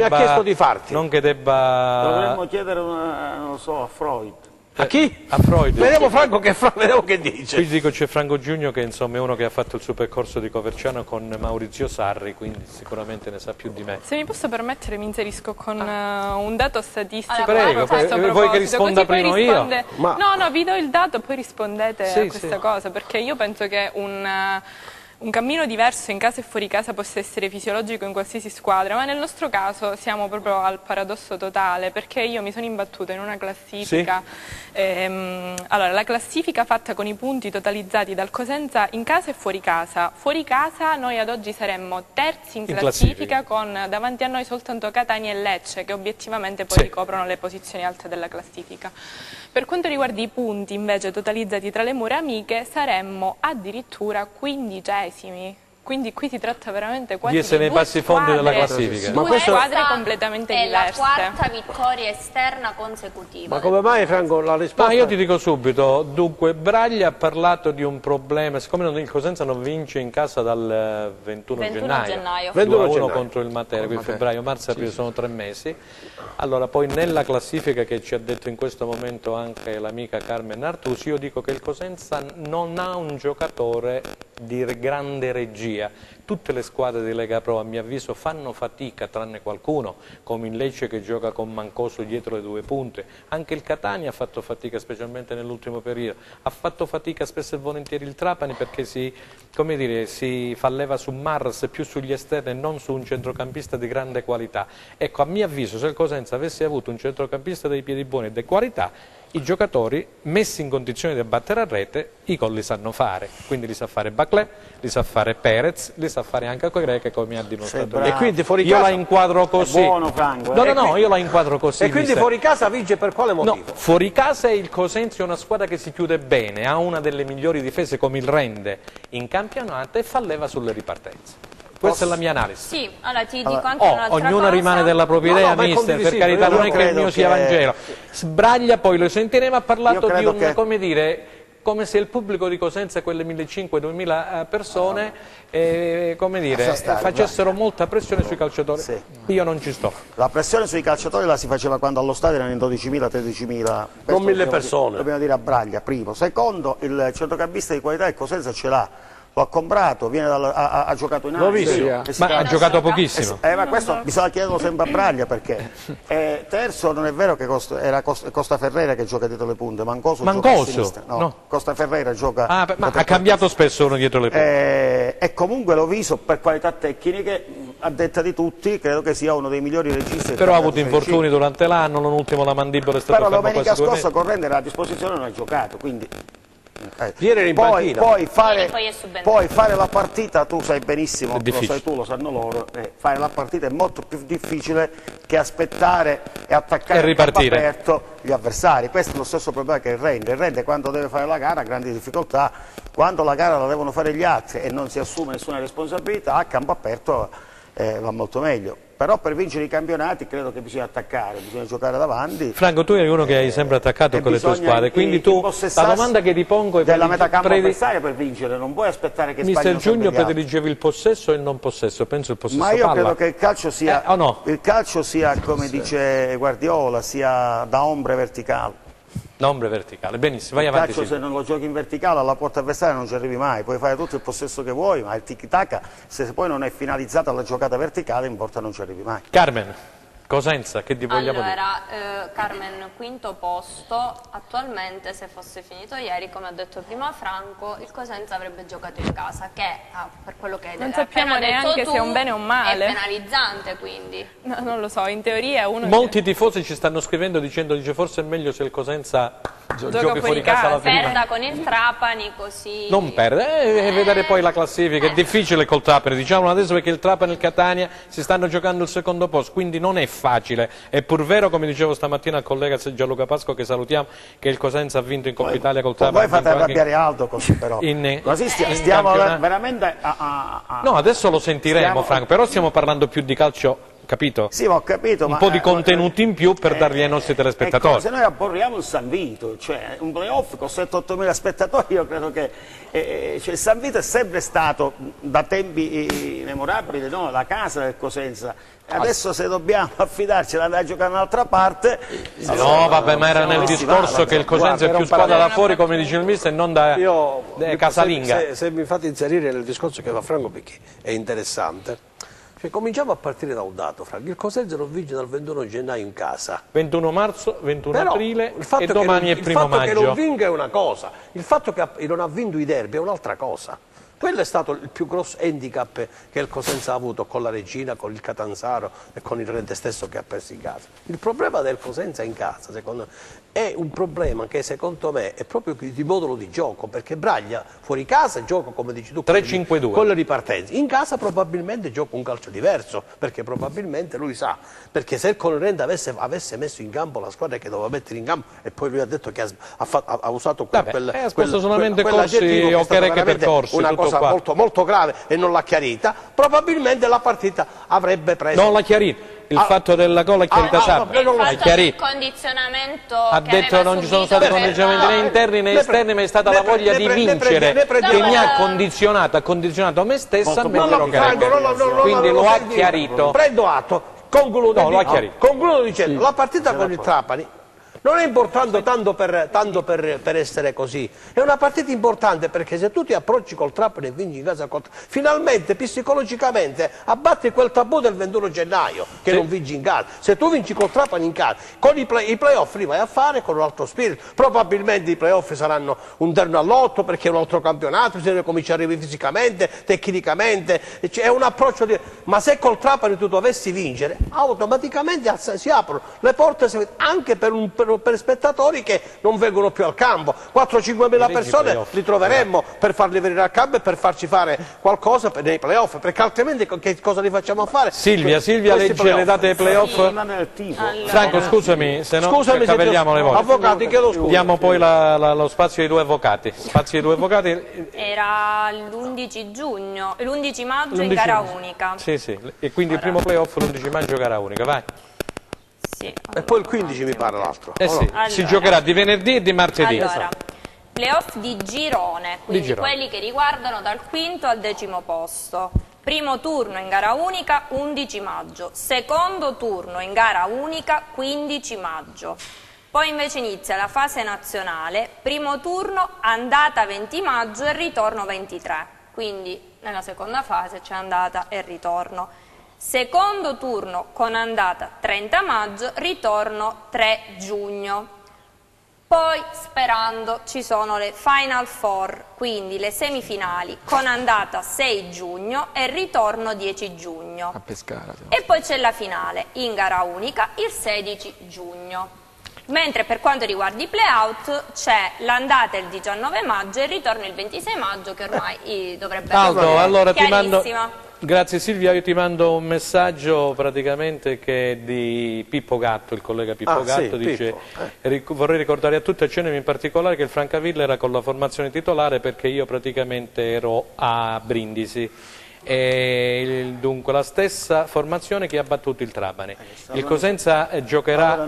chiesto di farti. Dovremmo chiedere non lo so, a Freud. A chi? A Freud. Vediamo Franco vediamo che dice. Qui dico c'è Franco Giugno che insomma è uno che ha fatto il suo percorso di Coverciano con Maurizio Sarri, quindi sicuramente ne sa più di me. Se mi posso permettere mi inserisco con un dato statistico. Prego, vuoi che risponda prima io? No, vi do il dato e poi rispondete a questa cosa, perché io penso che un cammino diverso in casa e fuori casa possa essere fisiologico in qualsiasi squadra, ma nel nostro caso siamo proprio al paradosso totale, perché io mi sono imbattuta in una classifica, allora la classifica fatta con i punti totalizzati dal Cosenza in casa e fuori casa. Fuori casa noi ad oggi saremmo terzi in classifica con davanti a noi soltanto Catania e Lecce, che obiettivamente poi ricoprono le posizioni alte della classifica. Per quanto riguarda i punti invece totalizzati tra le mura amiche saremmo addirittura 15esimi. Quindi qui si tratta veramente quasi di essere nei bassi fondi della classifica. Ma due squadre completamente diverse. È la quarta vittoria esterna consecutiva. Ma come mai, Franco, la risposta? Ma io ti dico subito, dunque Braglia ha parlato di un problema, siccome il Cosenza non vince in casa dal 21 gennaio. 2-1 contro il Matera, quindi febbraio, marzo e aprile sono 3 mesi. Allora poi nella classifica che ci ha detto in questo momento anche l'amica Carmen Artusi, io dico che il Cosenza non ha un giocatore di grande regia. Tutte le squadre di Lega Pro a mio avviso fanno fatica, tranne qualcuno, come il Lecce che gioca con Mancoso dietro le 2 punte. Anche il Catania ha fatto fatica, specialmente nell'ultimo periodo. Ha fatto fatica spesso e volentieri il Trapani perché si fa leva su Marras più sugli esterni e non su un centrocampista di grande qualità. Ecco, a mio avviso, se il Cosenza avesse avuto un centrocampista dei piedi buoni e di qualità, i giocatori messi in condizione di battere a rete i gol li sanno fare, quindi li sa fare Baclé, li sa fare Perez, li sa fare anche Coigre come ha dimostrato. E quindi fuori io casa la inquadro così. Buono, Franco, No, io la inquadro così. E quindi fuori casa vince per quale motivo? No, fuori casa il Cosenza è una squadra che si chiude bene, ha una delle migliori difese come il rende in campionato e fa leva sulle ripartenze. Questa è la mia analisi. Sì, allora ti dico anche un'altra cosa. Ognuno rimane della propria idea, mister, per carità, non è che il mio sia Vangelo. Sbraglia, poi lo sentiremo, ha parlato di un, come dire, come se il pubblico di Cosenza, quelle 1.500-2.000 persone, come dire, facessero molta pressione sui calciatori. Sì. Io non ci sto. La pressione sui calciatori la si faceva quando allo stadio erano in 12.000-13.000. Non 1.000 persone. Dobbiamo dire a Braglia, primo. Secondo, il centrocampista di qualità del Cosenza ce l'ha. Lo ha comprato, ha giocato in Asia. Ma ha giocato pochissimo. Ma questo bisogna chiederlo sempre a Braglia perché. Terzo, non è vero che era Costa Ferreira che gioca dietro le punte, Mancoso gioca a sinistra. No. Costa Ferreira gioca. Ma ha cambiato spesso uno dietro le punte. E comunque Loviso, per qualità tecniche, a detta di tutti, credo che sia uno dei migliori registi. Però ha avuto infortuni durante l'anno, non ultimo la mandibola è stato fermo. Però domenica scorsa Corrente era a disposizione e non ha giocato, quindi. Poi fare la partita, tu sai benissimo, lo sai tu, lo sanno loro, fare la partita è molto più difficile che aspettare e attaccare a campo aperto gli avversari. Questo è lo stesso problema che il Rende quando deve fare la gara ha grandi difficoltà, quando la gara la devono fare gli altri e non si assume nessuna responsabilità, a campo aperto va molto meglio. Però per vincere i campionati credo che bisogna attaccare, bisogna giocare davanti. Franco, tu eri uno che hai sempre attaccato con le tue squadre, quindi tu, la domanda che ti pongo è della metacampo avversaria per vincere, non puoi aspettare che sbaglino. Mister Giugno prediligevi il possesso e il non possesso, penso il possesso ma io palla. credo che il calcio sia, il calcio sia come dice Guardiola, sia da ombre verticale. Ombre verticale, benissimo, vai avanti. Il calcio se non lo giochi in verticale alla porta avversaria non ci arrivi mai, puoi fare tutto il possesso che vuoi, ma il tiki-taka se poi non è finalizzata alla giocata verticale in porta non ci arrivi mai. Carmen, Cosenza, che ti vogliamo dire? Allora, Carmen, quinto posto, attualmente se fosse finito ieri, come ha detto prima Franco, il Cosenza avrebbe giocato in casa, che per quello che non sappiamo neanche se è un bene o un male. È penalizzante quindi. No, non lo so, in teoria uno... Molti tifosi ci stanno scrivendo dicendo forse è meglio se il Cosenza giochi fuori casa alla prima. Perda con il Trapani così... Non perde, vedere poi la classifica, è difficile col Trapani, diciamolo adesso perché il Trapani e il Catania si stanno giocando il secondo posto, quindi non è facile. È pur vero, come dicevo stamattina al collega Gianluca Pasco, che salutiamo, che il Cosenza ha vinto in Coppa Italia col Trapani. Voi fate arrabbiare Aldo così però. Così stiamo veramente No, adesso lo sentiremo Franco, però stiamo parlando più di calcio. Capito? Sì, ma ho capito. Un po' di contenuti in più per darli ai nostri telespettatori. Se noi aborriamo il San Vito, cioè un playoff con 7-8 spettatori, io credo che il San Vito è sempre stato da tempi memorabili, no? La casa del Cosenza. Adesso se dobbiamo affidarci ad andare a giocare un'altra parte... No, vabbè, ma era nel discorso che il Cosenza è più squadra da fuori, come dice il mister, e non da casalinga. Se mi fate inserire nel discorso che fa Franco, perché è interessante, cioè, cominciamo a partire da un dato, Franco. Il Cosenza non vince dal 21 gennaio in casa. 21 marzo, 21 aprile e domani è primo maggio. Il fatto che non vinca è una cosa, il fatto che non ha vinto i derby è un'altra cosa. Quello è stato il più grosso handicap che il Cosenza ha avuto con la Regina, con il Catanzaro e con il Rente stesso che ha perso in casa. Il problema del Cosenza in casa, secondo me, è un problema che secondo me è proprio di modulo di gioco, perché Braglia fuori casa gioca, come dici tu, 3-5-2 con le ripartenze. In casa probabilmente gioca un calcio diverso, perché probabilmente lui sa, perché se il Colorente avesse messo in campo la squadra che doveva mettere in campo, e poi lui ha detto che ha usato solamente corsi o che percorsi, una cosa molto grave e non l'ha chiarita, probabilmente la partita avrebbe preso. Non l'ha chiarita. Il fatto della gol è chiarita Sabba. Il condizionamento ha detto non ci sono stati condizionamenti né interni né esterni, ma è stata la voglia di vincere che mi ha condizionato me stesso a mettere Carabelli. Quindi lo ha chiarito. Prendo atto, concludo dicendo la partita con il Trapani non è importante tanto per essere così, è una partita importante perché se tu ti approcci col Trapani e vinci in casa finalmente psicologicamente abbatti quel tabù del 21 gennaio che non vinci in casa. Se tu vinci col Trapani in casa, con i playoff li vai a fare con un altro spirito, probabilmente i playoff saranno un terno all'8 perché è un altro campionato, bisogna cominciare a arrivare fisicamente, tecnicamente, è un approccio ma se col Trapani tu dovessi vincere automaticamente si aprono le porte anche per spettatori che non vengono più al campo. 4-5 mila persone li troveremmo per farli venire al campo e per farci fare qualcosa nei playoff, perché altrimenti che cosa li facciamo fare? Silvia legge le date dei playoff. Franco, scusami, se no cavelliamo le volte. Avvocati, chiedo scusa. Diamo poi lo spazio ai due avvocati. Era l'11 giugno, l'11 maggio in gara unica. Sì, e quindi il primo playoff l'11 maggio gara unica, vai. Sì, e poi il 15 mi pare l'altro. Allora, si giocherà di venerdì e di martedì. Allora, playoff di girone, quindi quelli che riguardano dal quinto al 10° posto. Primo turno in gara unica 11 maggio, secondo turno in gara unica 15 maggio. Poi invece inizia la fase nazionale, primo turno andata 20 maggio e ritorno 23. Quindi nella seconda fase c'è andata e ritorno. Secondo turno con andata 30 maggio, ritorno 3 giugno. Poi, sperando, ci sono le Final Four, quindi le semifinali, con andata 6 giugno e ritorno 10 giugno. A Pescara. E poi c'è la finale, in gara unica, il 16 giugno. Mentre per quanto riguarda i play-out c'è l'andata il 19 maggio e il ritorno il 26 maggio, che ormai dovrebbe essere allora chiarissima. Grazie Silvia, io ti mando un messaggio praticamente che è di Pippo Gatto, il collega Pippo Gatto, dice vorrei ricordare a tutti, a Cenemi in particolare, che il Francavilla era con la formazione titolare perché io praticamente ero a Brindisi. Dunque la stessa formazione che ha battuto il Trapani. Il Cosenza giocherà,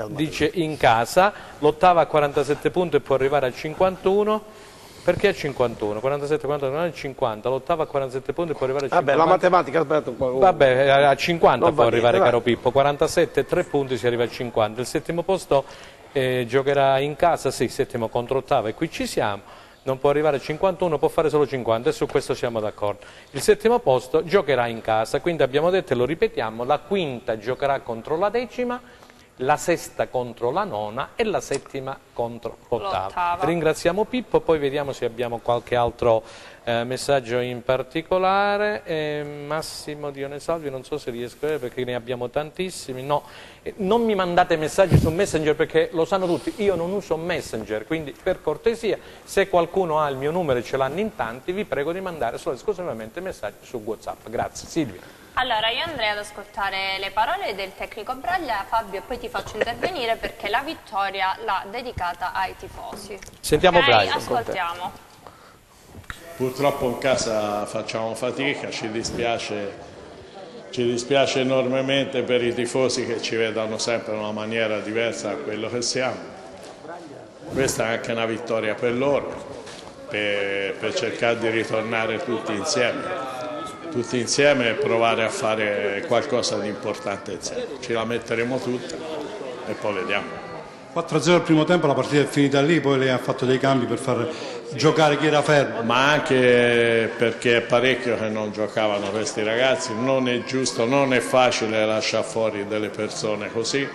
dice, in casa, l'ottava a 47 punti e può arrivare a 51. Perché a 51? 47, 49, non è 50, l'ottava a 47 punti può arrivare a 50. Vabbè, la matematica, aspetta un po'. Vabbè, a 50 può arrivare, caro Pippo, 47, 3 punti si arriva a 50. Il settimo posto giocherà in casa, sì, settimo contro ottava, e qui ci siamo. Non può arrivare a 51, può fare solo 50 e su questo siamo d'accordo. Il settimo posto giocherà in casa, quindi abbiamo detto e lo ripetiamo, la quinta giocherà contro la decima, la sesta contro la nona e la settima contro l'ottava. Ringraziamo Pippo, poi vediamo se abbiamo qualche altro messaggio in particolare. Massimo Dionesalvi, non so se riesco a vedere perché ne abbiamo tantissimi. No, non mi mandate messaggi su Messenger perché lo sanno tutti, io non uso Messenger, quindi per cortesia, se qualcuno ha il mio numero e ce l'hanno in tanti, vi prego di mandare solo esclusivamente messaggi su WhatsApp. Grazie. Silvia. Allora, io andrei ad ascoltare le parole del tecnico Braglia, Fabio, e poi ti faccio intervenire perché la vittoria l'ha dedicata ai tifosi. Sentiamo Braglia. Ascoltiamo. Purtroppo in casa facciamo fatica, ci dispiace enormemente per i tifosi che ci vedono sempre in una maniera diversa da quello che siamo. Questa è anche una vittoria per loro, per cercare di ritornare tutti insieme e provare a fare qualcosa di importante insieme. Ce la metteremo tutta e poi vediamo. 4-0 al primo tempo, la partita è finita lì, poi lei ha fatto dei cambi per far giocare chi era fermo. Ma anche perché è parecchio che non giocavano questi ragazzi, non è giusto, non è facile lasciare fuori delle persone così,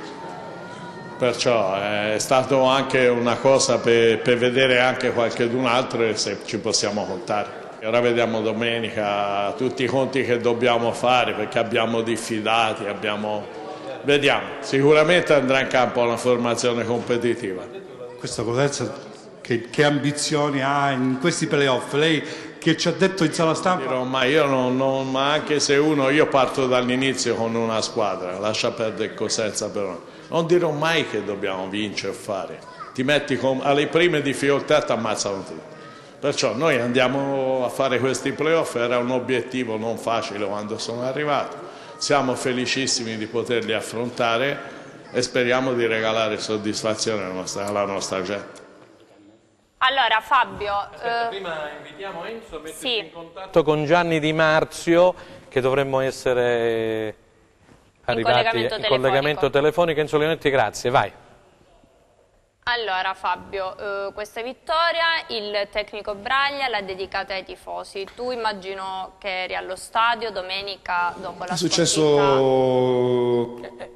perciò è stato anche una cosa per vedere anche qualcun altro e se ci possiamo contare. Ora vediamo domenica tutti i conti che dobbiamo fare, perché abbiamo diffidati, vediamo, sicuramente andrà in campo una formazione competitiva. Questa Cosenza che ambizioni ha in questi playoff? Lei che ci ha detto in sala stampa? Ma io ma anche se io parto dall'inizio con una squadra, lascia perdere Cosenza però. Non dirò mai che dobbiamo vincere o fare. Ti metti alle prime difficoltà e ti ammazzano tutti. Perciò noi andiamo a fare questi playoff, era un obiettivo non facile quando sono arrivato, siamo felicissimi di poterli affrontare e speriamo di regalare soddisfazione alla nostra gente. Allora Fabio... prima invitiamo Enzo a mettersi in contatto con Gianni Di Marzio, che dovremmo essere arrivati in collegamento telefonico. Enzo Leonetti, grazie, vai. Allora Fabio, questa vittoria il tecnico Braglia l'ha dedicata ai tifosi. Tu immagino che eri allo stadio domenica dopo la sconfitta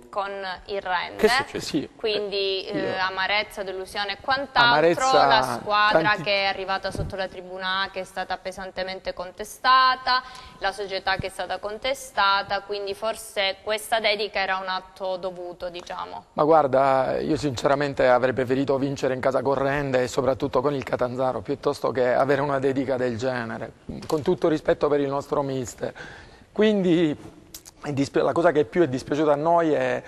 con il Rende. Che succede? Sì. Quindi amarezza, delusione e quant'altro. La squadra che è arrivata sotto la tribuna A, che è stata pesantemente contestata, la società che è stata contestata, quindi forse questa dedica era un atto dovuto, diciamo. Ma guarda, io sinceramente avrei preferito vincere in casa con Rende e soprattutto con il Catanzaro, piuttosto che avere una dedica del genere, con tutto rispetto per il nostro mister. Quindi la cosa che più è dispiaciuta a noi è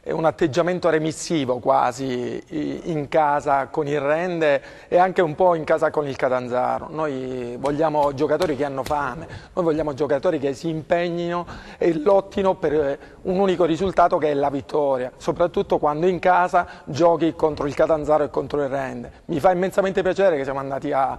un atteggiamento remissivo quasi in casa con il Rende e anche un po' in casa con il Catanzaro. Noi vogliamo giocatori che hanno fame, noi vogliamo giocatori che si impegnino e lottino per un unico risultato, che è la vittoria, soprattutto quando in casa giochi contro il Catanzaro e contro il Rende. Mi fa immensamente piacere che siamo andati a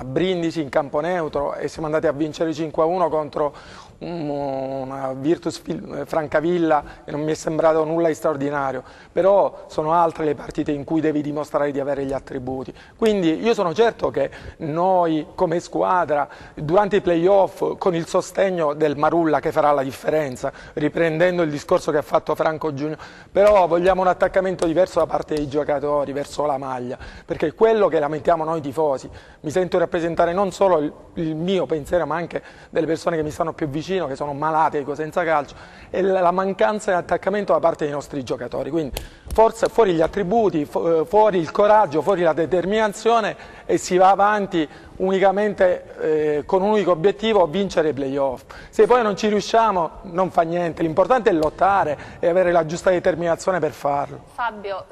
Brindisi in campo neutro e siamo andati a vincere 5-1 contro una Virtus Francavilla e non mi è sembrato nulla di straordinario, però sono altre le partite in cui devi dimostrare di avere gli attributi. Quindi io sono certo che noi come squadra durante i playoff, con il sostegno del Marulla che farà la differenza, riprendendo il discorso che ha fatto Franco Giugno, però vogliamo un attaccamento diverso da parte dei giocatori verso la maglia, perché è quello che lamentiamo noi tifosi. Mi sento rappresentare non solo il mio pensiero, ma anche delle persone che mi stanno più vicino, che sono malate di Cosenza Calcio, e la mancanza di attaccamento da parte dei nostri giocatori. Quindi forse fuori gli attributi, fuori il coraggio, fuori la determinazione, e si va avanti unicamente con un unico obiettivo: vincere i playoff. Se poi non ci riusciamo non fa niente, l'importante è lottare e avere la giusta determinazione per farlo. Fabio,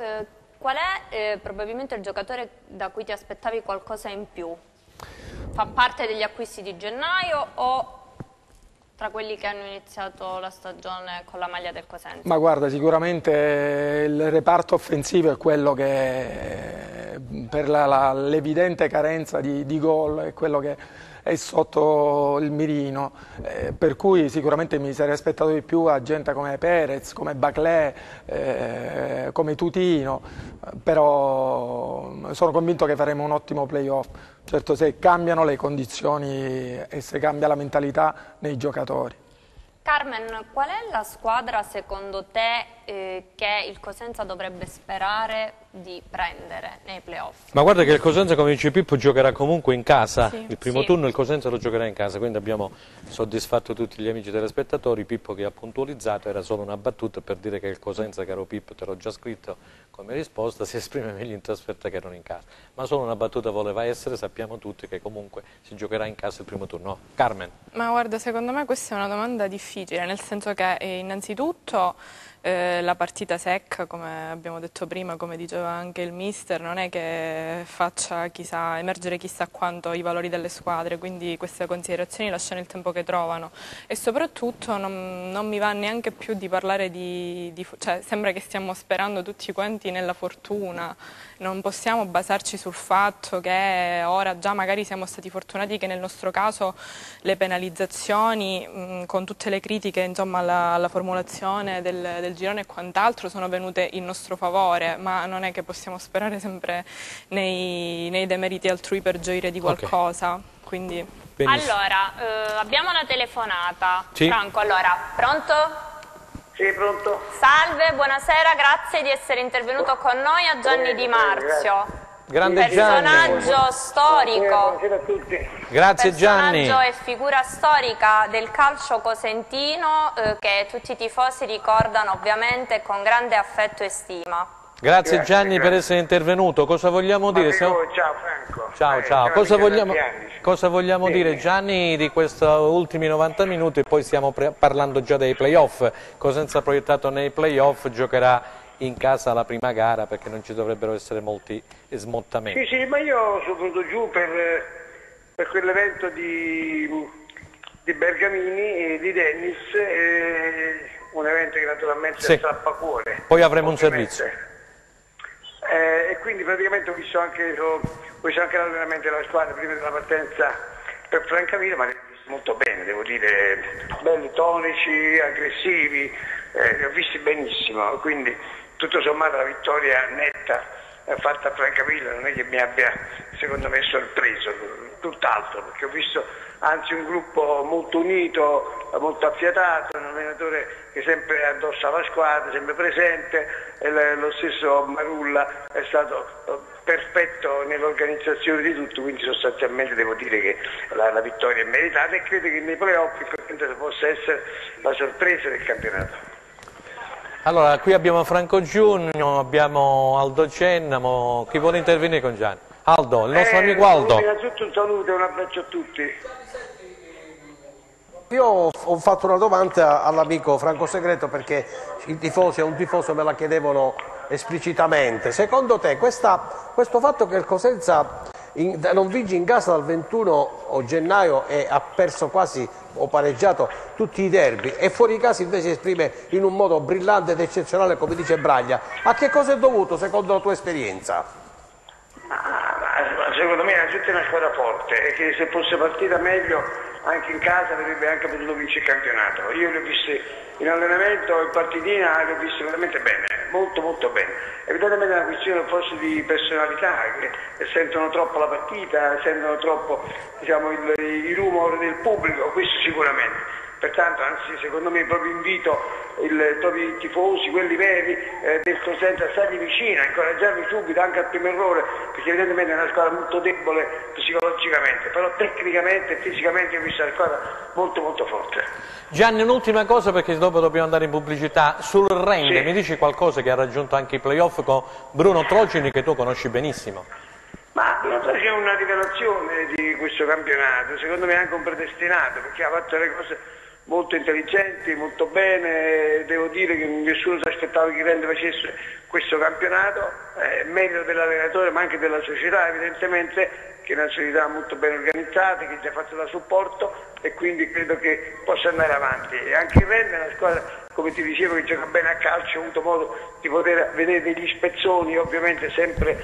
qual è probabilmente il giocatore da cui ti aspettavi qualcosa in più? Fa parte degli acquisti di gennaio o tra quelli che hanno iniziato la stagione con la maglia del Cosenza? Ma guarda, sicuramente il reparto offensivo è quello che per l'evidente carenza di gol è quello che è sotto il mirino, per cui sicuramente mi sarei aspettato di più a gente come Perez, come Baclé, come Tutino, però sono convinto che faremo un ottimo playoff. Certo, se cambiano le condizioni e se cambia la mentalità nei giocatori. Carmen, qual è la squadra secondo te che il Cosenza dovrebbe sperare di prendere nei playoff? Ma guarda che il Cosenza, come dice Pippo, giocherà comunque in casa. Sì, il primo turno il Cosenza lo giocherà in casa, quindi abbiamo soddisfatto tutti gli amici telespettatori. Pippo che ha puntualizzato, era solo una battuta per dire che il Cosenza, caro Pippo, te l'ho già scritto come risposta, si esprime meglio in trasferta che non in casa. Ma solo una battuta voleva essere, sappiamo tutti che comunque si giocherà in casa il primo turno. Carmen? Ma guarda, secondo me questa è una domanda difficile, nel senso che innanzitutto la partita secca, come abbiamo detto prima, come diceva anche il mister, non è che faccia emergere chissà quanto i valori delle squadre, quindi queste considerazioni lasciano il tempo che trovano, e soprattutto non mi va neanche più di parlare cioè sembra che stiamo sperando tutti quanti nella fortuna. Non possiamo basarci sul fatto che ora già magari siamo stati fortunati che nel nostro caso le penalizzazioni, con tutte le critiche insomma alla formulazione del girone e quant'altro, sono venute in nostro favore, ma non è che possiamo sperare sempre nei demeriti altrui per gioire di qualcosa. Okay. Quindi... Allora, abbiamo una telefonata. Sì. Franco, allora, pronto? Sì, pronto. Salve, buonasera, grazie di essere intervenuto con noi. A Gianni Di Marzio. Grande Gianni. Personaggio storico. Buonasera a tutti. Grazie Gianni. Personaggio e figura storica del calcio cosentino che tutti i tifosi ricordano ovviamente con grande affetto e stima. Grazie Gianni per essere intervenuto. Cosa vogliamo dire? Ciao Franco. Ciao. Cosa vogliamo dire Gianni di questi ultimi 90 minuti e poi stiamo parlando già dei playoff. Cosenza proiettato nei playoff giocherà in casa la prima gara perché non ci dovrebbero essere molti smottamenti. Sì, ma io sono venuto giù per quell'evento di Bergamini, di tennis, un evento che naturalmente è strappacuore. Poi avremo un servizio. E quindi praticamente ho visto anche l'allenamento della squadra prima della partenza per Francavilla, ma li ho visti molto bene, devo dire, belli, tonici, aggressivi, li ho visti benissimo, quindi tutto sommato la vittoria netta fatta a Francavilla non è che mi abbia secondo me sorpreso, tutt'altro, perché ho visto anzi un gruppo molto unito, molto affiatato, un allenatore che sempre addossa la squadra, sempre presente, e lo stesso Marulla è stato perfetto nell'organizzazione di tutto, quindi sostanzialmente devo dire che la vittoria è meritata e credo che nei playoff possa essere la sorpresa del campionato. Allora, qui abbiamo Franco Giugno, abbiamo Aldo Cennamo, chi vuole intervenire con Gianni? Aldo, il nostro amico Aldo. Innanzitutto un saluto e un abbraccio a tutti. Io ho fatto una domanda all'amico Franco Segreto perché i tifosi, a un tifoso me la chiedevano esplicitamente. Secondo te questo fatto che il Cosenza non vince in casa dal 21 gennaio e ha perso quasi o pareggiato tutti i derby e fuori casa invece si esprime in un modo brillante ed eccezionale come dice Braglia, a che cosa è dovuto secondo la tua esperienza? Secondo me innanzitutto è una squadra forte e che se fosse partita meglio anche in casa avrebbe anche potuto vincere il campionato. Io li ho visti in allenamento, in partitina, li ho visti veramente bene, molto molto bene. Evidentemente è una questione forse di personalità, che sentono troppo la partita, sentono troppo i rumori del pubblico, questo sicuramente. Pertanto, anzi, secondo me proprio invito proprio i tifosi, quelli veri del Cosenza, a stargli vicino, a incoraggiarli subito anche al primo errore, perché evidentemente è una squadra molto debole psicologicamente, però tecnicamente e fisicamente ho visto una squadra molto molto forte. Gianni, un'ultima cosa perché dopo dobbiamo andare in pubblicità. Sul Rende, sì. Mi dici qualcosa che ha raggiunto anche i playoff con Bruno Trogini che tu conosci benissimo? Ma c'è una rivelazione di questo campionato, secondo me anche un predestinato, perché ha fatto le cose molto intelligenti, molto bene, devo dire che nessuno si aspettava che Rende facesse questo campionato, merito dell'allenatore ma anche della società evidentemente, che è una società molto ben organizzata, che ci ha fatto da supporto e quindi credo che possa andare avanti. E anche il Rende è una squadra, come ti dicevo, che gioca bene a calcio, ho avuto modo di poter vedere degli spezzoni, ovviamente sempre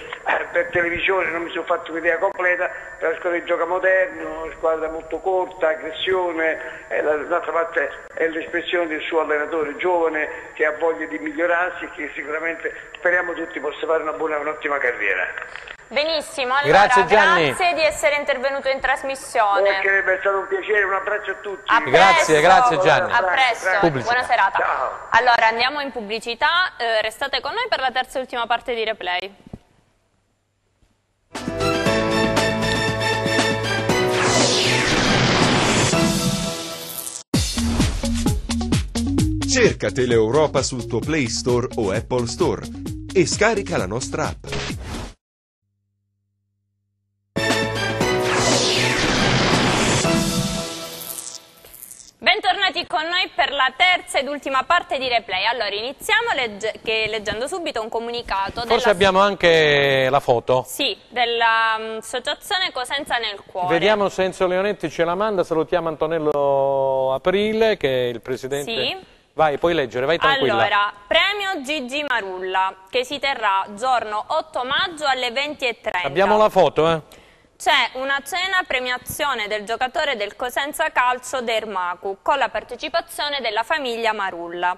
per televisione, non mi sono fatto un'idea completa, è una squadra che gioca moderno, una squadra molto corta, aggressione, d'altra parte è l'espressione del suo allenatore giovane che ha voglia di migliorarsi e che sicuramente speriamo tutti possa fare un'ottima carriera. Benissimo, allora grazie di essere intervenuto in trasmissione. È stato un piacere, un abbraccio a tutti. A presto, grazie Gianni. A presto, buona serata. Ciao. Allora andiamo in pubblicità, restate con noi per la terza e ultima parte di Replay. Cerca Teleeuropa sul tuo Play Store o Apple Store e scarica la nostra app. Bentornati con noi per la terza ed ultima parte di Replay. Allora iniziamo leggendo subito un comunicato. Forse abbiamo anche la foto. Sì, dell'associazione Cosenza nel Cuore. Vediamo se Enzo Leonetti ce la manda, salutiamo Antonello Aprile che è il presidente. Sì. Vai, puoi leggere, vai tranquilla. Allora, premio Gigi Marulla che si terrà giorno 8 maggio alle 20:30. Abbiamo la foto, eh? C'è una cena premiazione del giocatore del Cosenza Calcio Dermacu con la partecipazione della famiglia Marulla.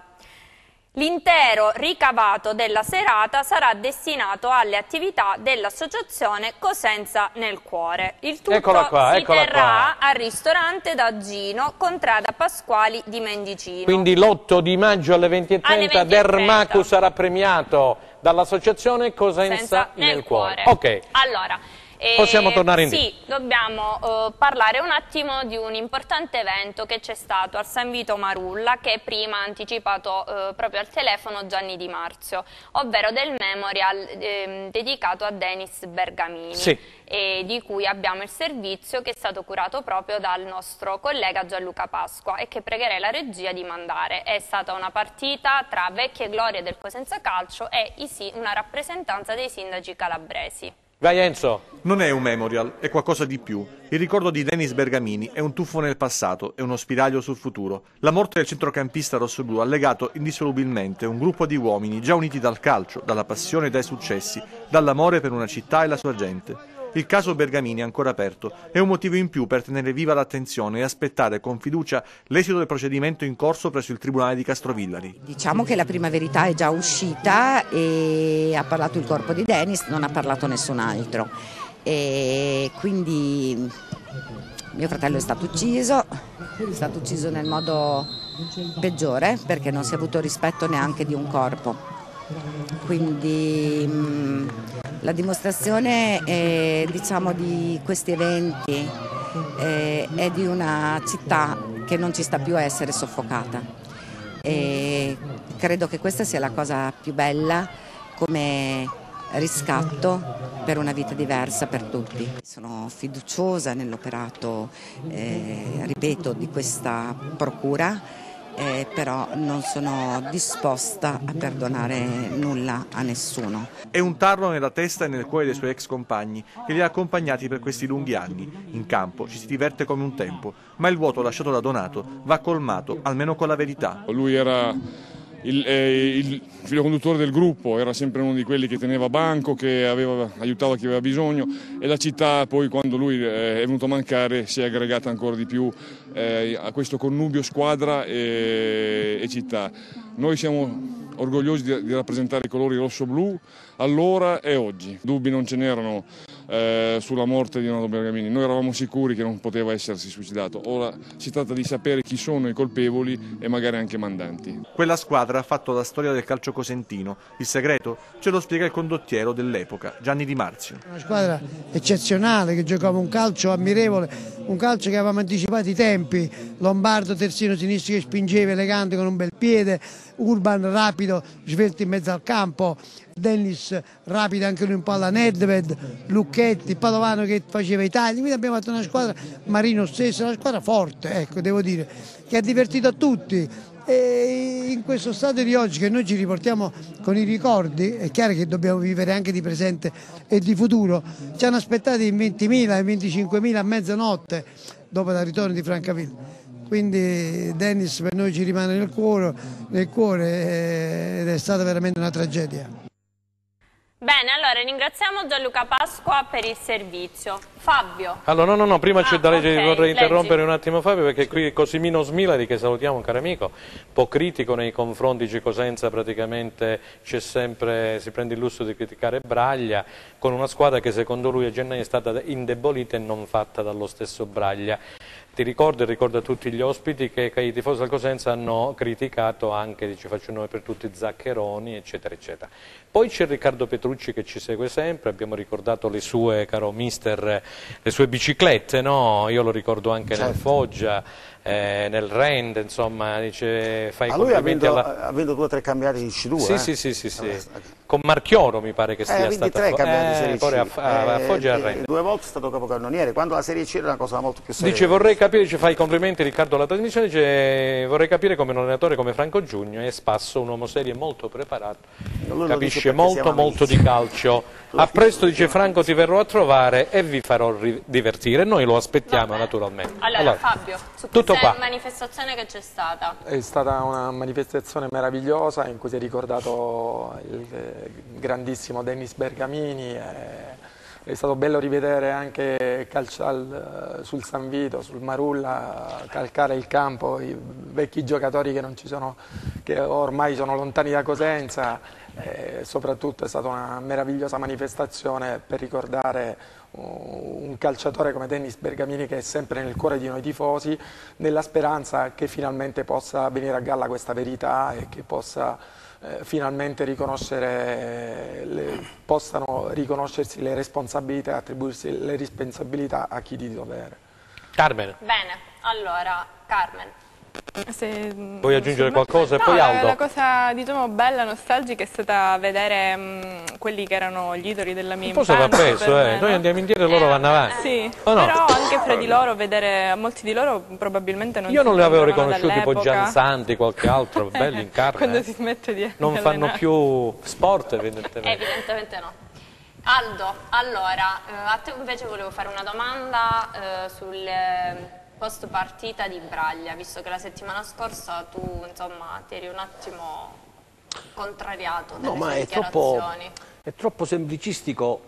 L'intero ricavato della serata sarà destinato alle attività dell'associazione Cosenza nel Cuore. Il tutto si terrà al ristorante da Gino, contrada Pasquali di Mendicino. Quindi l'8 di maggio alle 20:30 Dermacu sarà premiato dall'associazione Cosenza nel Cuore. Ok. Allora, possiamo tornare indietro. Sì, dobbiamo parlare un attimo di un importante evento che c'è stato al San Vito Marulla, che prima ha anticipato proprio al telefono Gianni Di Marzio, ovvero del memorial dedicato a Denis Bergamini, di cui abbiamo il servizio che è stato curato proprio dal nostro collega Gianluca Pasqua e che pregherei la regia di mandare. È stata una partita tra vecchie glorie del Cosenza Calcio e una rappresentanza dei sindaci calabresi. Vai Enzo. Non è un memorial, è qualcosa di più. Il ricordo di Denis Bergamini è un tuffo nel passato, è uno spiraglio sul futuro. La morte del centrocampista rossoblu ha legato indissolubilmente un gruppo di uomini già uniti dal calcio, dalla passione e dai successi, dall'amore per una città e la sua gente. Il caso Bergamini è ancora aperto, è un motivo in più per tenere viva l'attenzione e aspettare con fiducia l'esito del procedimento in corso presso il Tribunale di Castrovillari. Diciamo che la prima verità è già uscita e ha parlato il corpo di Denis, non ha parlato nessun altro. E quindi mio fratello è stato ucciso nel modo peggiore perché non si è avuto rispetto neanche di un corpo. Quindi la dimostrazione diciamo, di questi eventi è di una città che non ci sta più a essere soffocata e credo che questa sia la cosa più bella come riscatto per una vita diversa per tutti. Sono fiduciosa nell'operato, ripeto, di questa procura. Però non sono disposta a perdonare nulla a nessuno. È un tarlo nella testa e nel cuore dei suoi ex compagni che li ha accompagnati per questi lunghi anni. In campo ci si diverte come un tempo, ma il vuoto lasciato da Donato va colmato, almeno con la verità. Lui era il filo conduttore del gruppo, era sempre uno di quelli che teneva banco, che aiutava chi aveva bisogno e la città poi quando lui è venuto a mancare si è aggregata ancora di più a questo connubio squadra e città. Noi siamo orgogliosi di rappresentare i colori rosso-blu allora e oggi. Dubbi non ce n'erano sulla morte di Donato Bergamini, noi eravamo sicuri che non poteva essersi suicidato. Ora si tratta di sapere chi sono i colpevoli e magari anche i mandanti. Quella squadra ha fatto la storia del calcio cosentino. Il segreto ce lo spiega il condottiero dell'epoca, Gianni Di Marzio. Una squadra eccezionale che giocava un calcio ammirevole, un calcio che avevamo anticipato i tempi, Lombardo terzino sinistro che spingeva elegante con un bel piede, Urban rapido, svelto in mezzo al campo, Dennis rapido anche lui un po' alla Nedved, Lucchetti, Padovano che faceva i tagli, quindi abbiamo fatto una squadra, Marino stesso, una squadra forte, ecco, devo dire, che ha divertito a tutti. E in questo stadio di oggi che noi ci riportiamo con i ricordi, è chiaro che dobbiamo vivere anche di presente e di futuro, ci hanno aspettati in 20.000 e 25.000 a mezzanotte dopo il ritorno di Francavilla. Quindi Dennis per noi ci rimane nel cuore ed è stata veramente una tragedia. Bene, allora ringraziamo Gianluca Pasqua per il servizio. Fabio. Allora, no, prima c'è da leggere, vorrei interrompere leggi. un attimo Fabio, perché qui Cosimino Smilari, che salutiamo, un caro amico, un po' critico nei confronti di Cosenza, praticamente si prende il lusso di criticare Braglia, con una squadra che secondo lui a gennaio è stata indebolita e non fatta dallo stesso Braglia. Ti ricordo e ricordo a tutti gli ospiti che i tifosi del Cosenza hanno criticato anche, ci faccio un nome per tutti, Zaccheroni, eccetera, eccetera. Poi c'è Riccardo Petrucci che ci segue sempre, abbiamo ricordato le sue, caro mister, le sue biciclette, no? Io lo ricordo anche nel Foggia, nel Rend, insomma, dice, fai complimenti ha vinto 2 o 3 campionati di C2. Sì. Con Marchioro mi pare che sia stato 3 campionati di Serie C. a Foggia e a Rend. 2 volte è stato capocannoniere, quando la Serie C era una cosa molto più seria. Dice, vorrei capire, fai complimenti Riccardo alla trasmissione, dice, vorrei capire come un allenatore come Franco Giugno è Spasso, un uomo serio e molto preparato, capisce molto di calcio. A presto, dice Franco, ti verrò a trovare e vi farò divertire. Noi lo aspettiamo naturalmente. Allora Fabio, su tutto questa manifestazione che c'è stata. È stata una manifestazione meravigliosa in cui si è ricordato il grandissimo Denis Bergamini. È stato bello rivedere anche sul San Vito, sul Marulla, calcare il campo, i vecchi giocatori che non ci sono che ormai sono lontani da Cosenza, soprattutto è stata una meravigliosa manifestazione per ricordare un calciatore come Dennis Bergamini, che è sempre nel cuore di noi tifosi, nella speranza che finalmente possa venire a galla questa verità e che possa finalmente possano riconoscersi le responsabilità e attribuirsi le responsabilità a chi di dovere. Carmen. Bene, allora, Carmen. Vuoi aggiungere qualcosa? E poi Aldo. La cosa, diciamo, bella, nostalgica è stata vedere quelli che erano gli idoli della mia infanzia. Un po' si va preso, noi andiamo indietro e loro vanno avanti. Sì, no? Però anche fra di loro, vedere molti di loro probabilmente non Io non li avevo riconosciuti, tipo dall'epoca. Gianzanti, qualche altro, belli in carne. Quando si smette di non fanno più sport, evidentemente. Evidentemente no. Aldo, allora, a te invece volevo fare una domanda sul post partita di Braglia, visto che la settimana scorsa tu, insomma, ti eri un attimo contrariato dalle sue dichiarazioni. È troppo semplicistico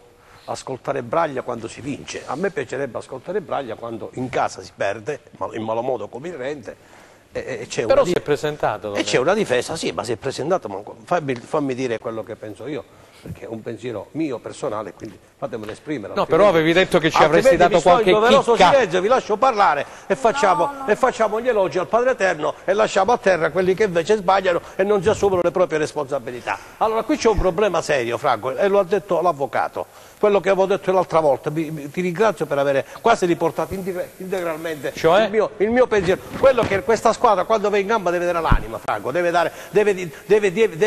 ascoltare Braglia quando si vince. A me piacerebbe ascoltare Braglia quando in casa si perde, in malo modo come il Rende. Però si è presentato. E c'è una difesa, sì, ma si è presentato, ma fammi dire quello che penso io, perché è un pensiero mio personale, quindi fatemelo esprimere. No, però avevi detto che ci avresti dato qualche chicca. Silenzio, vi lascio parlare e facciamo gli elogi al Padre Eterno e lasciamo a terra quelli che invece sbagliano e non si assumono le proprie responsabilità. Allora qui c'è un problema serio, Franco, e lo ha detto l'avvocato, quello che avevo detto l'altra volta. Ti ringrazio per avere quasi riportato integralmente il mio pensiero. Quello che questa squadra quando va in gamba deve dare l'anima, Franco, deve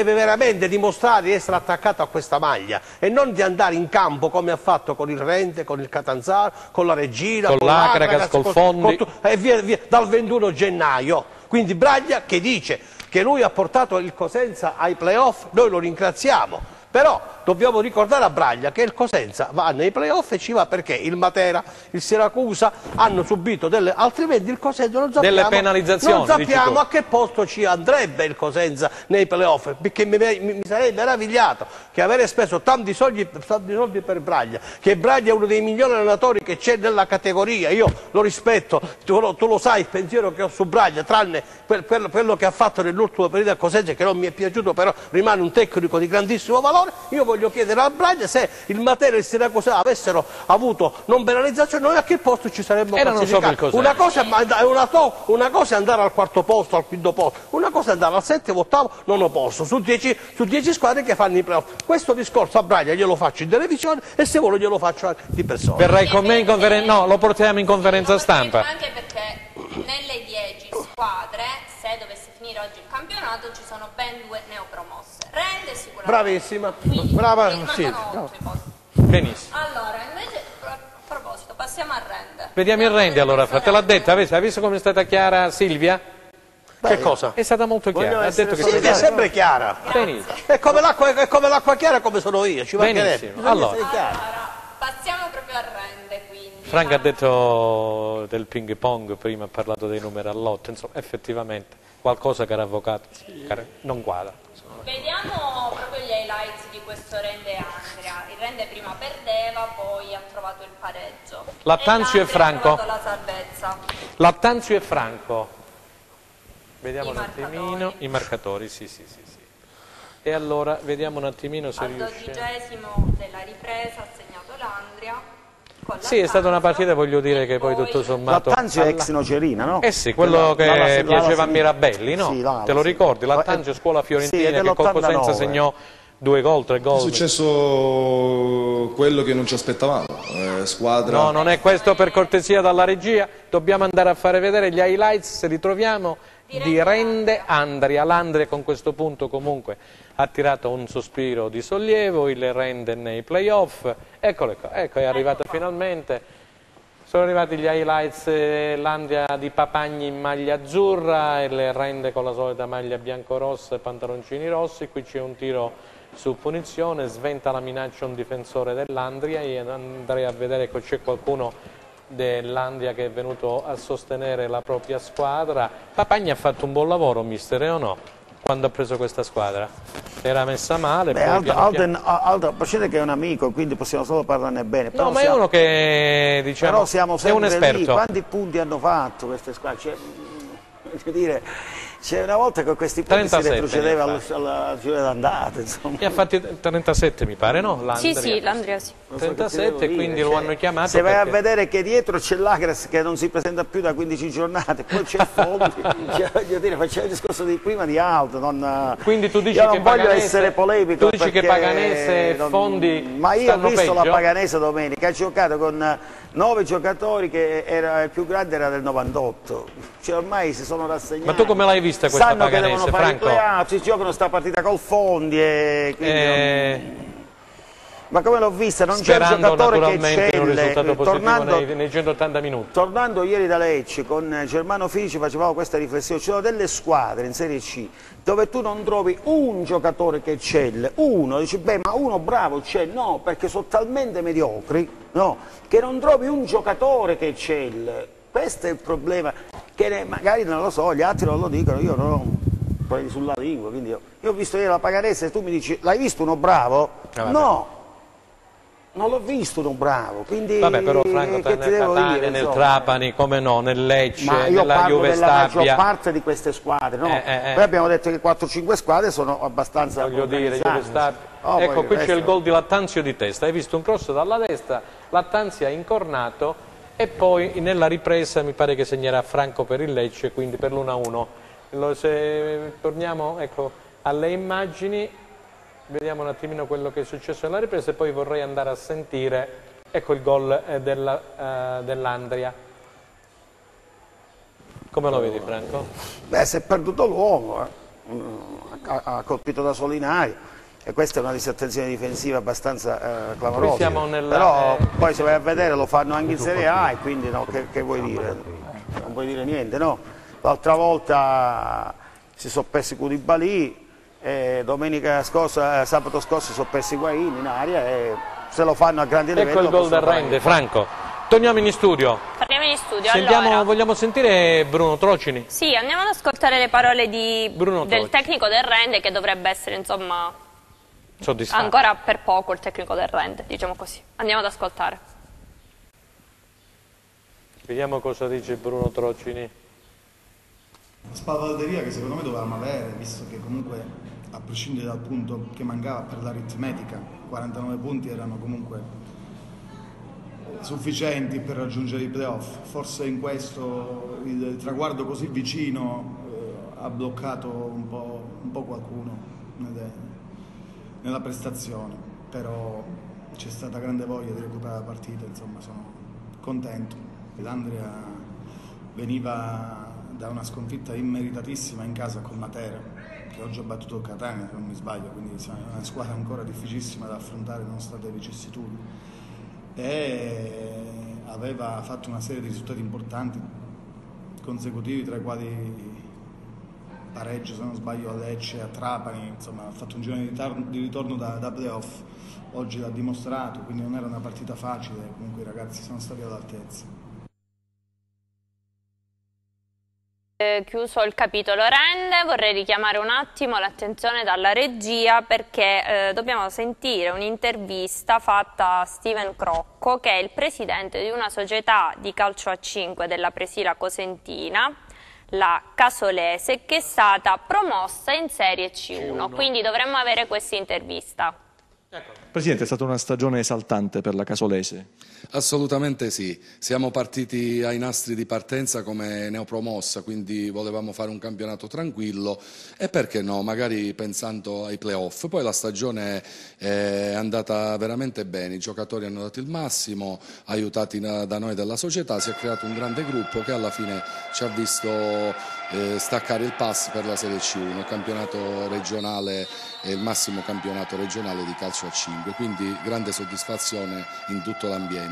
veramente dimostrare di essere attaccato a questa maglia e non di andare in campo come ha fatto con il Rende, con il Catanzaro, con la Regina, con l'Acragas, col Fondi e via dal 21 gennaio. Quindi Braglia che dice che lui ha portato il Cosenza ai playoff, noi lo ringraziamo. Però dobbiamo ricordare a Braglia che il Cosenza va nei playoff e ci va perché il Matera, il Siracusa hanno subito altrimenti il Cosenza non sappiamo, delle penalizzazioni, non sappiamo a che posto ci andrebbe il Cosenza nei playoff, perché mi sarei meravigliato che avere speso tanti soldi per Braglia, che Braglia è uno dei migliori allenatori che c'è nella categoria, io lo rispetto, tu lo sai il pensiero che ho su Braglia, tranne quello che ha fatto nell'ultimo periodo a Cosenza che non mi è piaciuto, però rimane un tecnico di grandissimo valore. Io voglio chiedere a Braglia se il Matera e il Siracusa avessero avuto non penalizzazione, noi a che posto ci saremmo classificati? Una cosa è andare al quarto posto, al quinto posto, una cosa è andare al settimo, ottavo, nono posto, su 10 squadre che fanno i playoff. Questo discorso a Braglia glielo faccio in televisione e se vuole glielo faccio anche di persona. Verrai con me in conferenza? No, lo portiamo in conferenza stampa. Anche perché nelle 10 squadre, se dovesse finire oggi il campionato, ci sono ben 2 neopromosse. Rende sicuramente. Bravissima, brava, sì. Benissimo. Allora, invece, a proposito, passiamo a Rende. Vediamo il Rende allora, te l'ha detta, hai visto come è stata chiara Silvia? Che cosa? È stata molto chiara, ha detto che Silvia è sempre chiara. Benissimo. È come l'acqua chiara come sono io, ci mancherebbe. Allora, passiamo proprio a Rende, quindi. Franco ha detto del ping pong, prima ha parlato dei numeri all'otto, insomma, effettivamente qualcosa, caro avvocato, non quadra. Vediamo proprio gli highlights di questo Rende Andria. Il Rende prima perdeva, poi ha trovato il pareggio. Lattanzio e Franco. La salvezza. Lattanzio e Franco. Vediamo un attimino i marcatori, sì. E allora vediamo un attimino se riesce. Al 12° della ripresa ha segnato l'Andria. Sì, è stata una partita, voglio dire, che poi tutto sommato... Lattanzio è ex Nocerina, no? Eh sì, quello che piaceva a Mirabelli, no? Sì, te lo ricordi? Lattanzio, scuola fiorentina, che col Cosenza segnò 2 gol, 3 gol. È successo quello che non ci aspettavamo, squadra... No, non è questo, per cortesia dalla regia, dobbiamo andare a fare vedere gli highlights, se li troviamo, di Rende Andria. L'Andria con questo punto comunque ha tirato un sospiro di sollievo, il Rende nei playoff, eccole qua, ecco è arrivata finalmente, sono arrivati gli highlights, l'Andria di Papagni in maglia azzurra e il Rende con la solita maglia bianco-rossa e pantaloncini rossi. Qui c'è un tiro su punizione, sventa la minaccia un difensore dell'Andria e andrei a vedere che c'è qualcuno dell'Andria che è venuto a sostenere la propria squadra. Papagni ha fatto un buon lavoro, mister, o no? Quando ha preso questa squadra era messa male. Aldo Procede che è un amico, quindi possiamo solo parlarne bene. No, ma è uno che, diciamo, però siamo sempre è un esperto. Lì. Quanti punti hanno fatto queste squadre? Cioè, dire, C'è una volta che questi punti si retrocedeva alla fine d'andata, insomma. E ha fatti 37 mi pare, no? Sì, sì, l'Andria sì. 37, quindi lo hanno chiamato. Se vai a vedere che dietro c'è l'Agres che non si presenta più da 15 giornate, poi c'è il Fondi, voglio dire, facciamo il discorso di prima di Aldo. Quindi tu dici io che non voglio Paganese, essere polemico. Tu dici che Paganese e Fondi ma io ho visto peggio? la Paganese domenica, ha giocato con 9 giocatori che il più grande era del 98, cioè ormai si sono rassegnati. Ma tu come l'hai vista questa Sanno Paganese, che devono fare Franco? i playoff, si giocano sta partita col Fondi e quindi ma come l'ho vista? Non c'è un giocatore che naturalmente un risultato positivo nei 180 minuti. Tornando ieri da Lecce con Germano Filici facevamo questa riflessione, ci sono delle squadre in Serie C dove tu non trovi un giocatore che eccelle, uno, dici beh ma uno bravo c'è, no, perché sono talmente mediocri, no, che non trovi un giocatore che eccelle. Questo è il problema, che magari non lo so, gli altri non lo dicono, io non ho quelli sulla lingua, quindi io ho visto ieri la Paganese e tu mi dici l'hai visto uno bravo? No! Non l'ho visto uno bravo, quindi vabbè, però Franco, che ti devo Catania, dire, nel Trapani, come no, nel Lecce, ma io nella parlo Juve della Stabia. maggior parte di queste squadre, no? Poi abbiamo detto che 4-5 squadre sono abbastanza Voglio dire, Juve Stabia. Ecco, qui c'è il gol di Lattanzio di testa, hai visto un cross dalla destra, Lattanzio ha incornato e poi nella ripresa mi pare che segnerà Franco per il Lecce, quindi per l'1-1. Se torniamo ecco, alle immagini, vediamo un attimino quello che è successo nella ripresa e poi vorrei andare a sentire ecco il gol dell'Andria. Come lo vedi, Franco? Beh, si è perduto l'uomo, ha colpito da solo in aria e questa è una disattenzione difensiva abbastanza clamorosa. Però poi se vai a vedere lo fanno anche in Serie A e quindi no, che vuoi dire? Non puoi dire niente, no? L'altra volta si sono persi Koulibaly, domenica scorsa, sabato scorso si sono persi Higuaín in aria e se lo fanno a grandi livelli. Ecco il gol del Rende, Franco. Torniamo in studio. Torniamo in studio. Allora, vogliamo sentire Bruno Trocini? Sì, andiamo ad ascoltare le parole del tecnico del Rende che dovrebbe essere insomma soddisfatto. Ancora per poco il tecnico del Rende, diciamo così. Andiamo ad ascoltare. Vediamo cosa dice Bruno Trocini. Spalvalderia che secondo me dovevamo avere, visto che comunque a prescindere dal punto che mancava per l'aritmetica, 49 punti erano comunque sufficienti per raggiungere i playoff. Forse in questo il traguardo così vicino ha bloccato un po' qualcuno nella prestazione, però c'è stata grande voglia di recuperare la partita, insomma sono contento. L'Andria veniva da una sconfitta immeritatissima in casa con Matera, che oggi ha battuto Catania se non mi sbaglio, quindi è una squadra ancora difficilissima da affrontare nonostante le vicissitudini, e aveva fatto una serie di risultati importanti consecutivi, tra i quali pareggio se non sbaglio a Lecce, a Trapani, insomma ha fatto un girone di ritorno da playoff, oggi l'ha dimostrato, quindi non era una partita facile, comunque i ragazzi sono stati all'altezza. Chiuso il capitolo Rende, vorrei richiamare un attimo l'attenzione dalla regia perché dobbiamo sentire un'intervista fatta a Steven Crocco, che è il presidente di una società di calcio a 5 della Presila Cosentina, la Casolese, che è stata promossa in Serie C1, quindi dovremmo avere questa intervista. Presidente, è stata una stagione esaltante per la Casolese. Assolutamente sì, siamo partiti ai nastri di partenza come neopromossa, quindi volevamo fare un campionato tranquillo e perché no, magari pensando ai playoff. Poi la stagione è andata veramente bene, i giocatori hanno dato il massimo, aiutati da noi della società, si è creato un grande gruppo che alla fine ci ha visto staccare il pass per la Serie C1, il campionato regionale è il massimo campionato regionale di calcio a 5, quindi grande soddisfazione in tutto l'ambiente.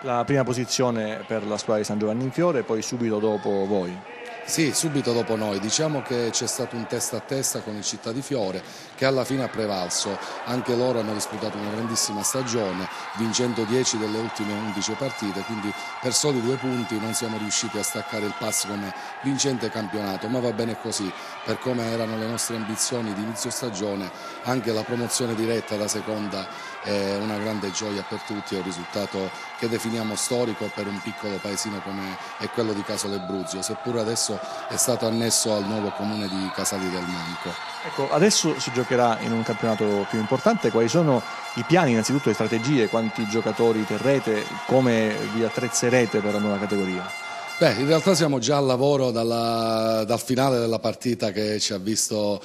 La prima posizione per la squadra di San Giovanni in Fiore, poi subito dopo voi. Sì, subito dopo noi. Diciamo che c'è stato un testa a testa con il Città di Fiore che alla fine ha prevalso. Anche loro hanno disputato una grandissima stagione, vincendo 10 delle ultime 11 partite, quindi per soli 2 punti non siamo riusciti a staccare il pass come vincente campionato, ma va bene così, per come erano le nostre ambizioni di inizio stagione. Anche la promozione diretta da seconda è una grande gioia per tutti, è un risultato che definiamo storico per un piccolo paesino come è quello di Casole Bruzio, seppur adesso è stato annesso al nuovo comune di Casali del Manco. Ecco, adesso si giocherà in un campionato più importante. Quali sono i piani, innanzitutto le strategie, quanti giocatori terrete, come vi attrezzerete per la nuova categoria? Beh, in realtà siamo già al lavoro dal finale della partita che ci ha visto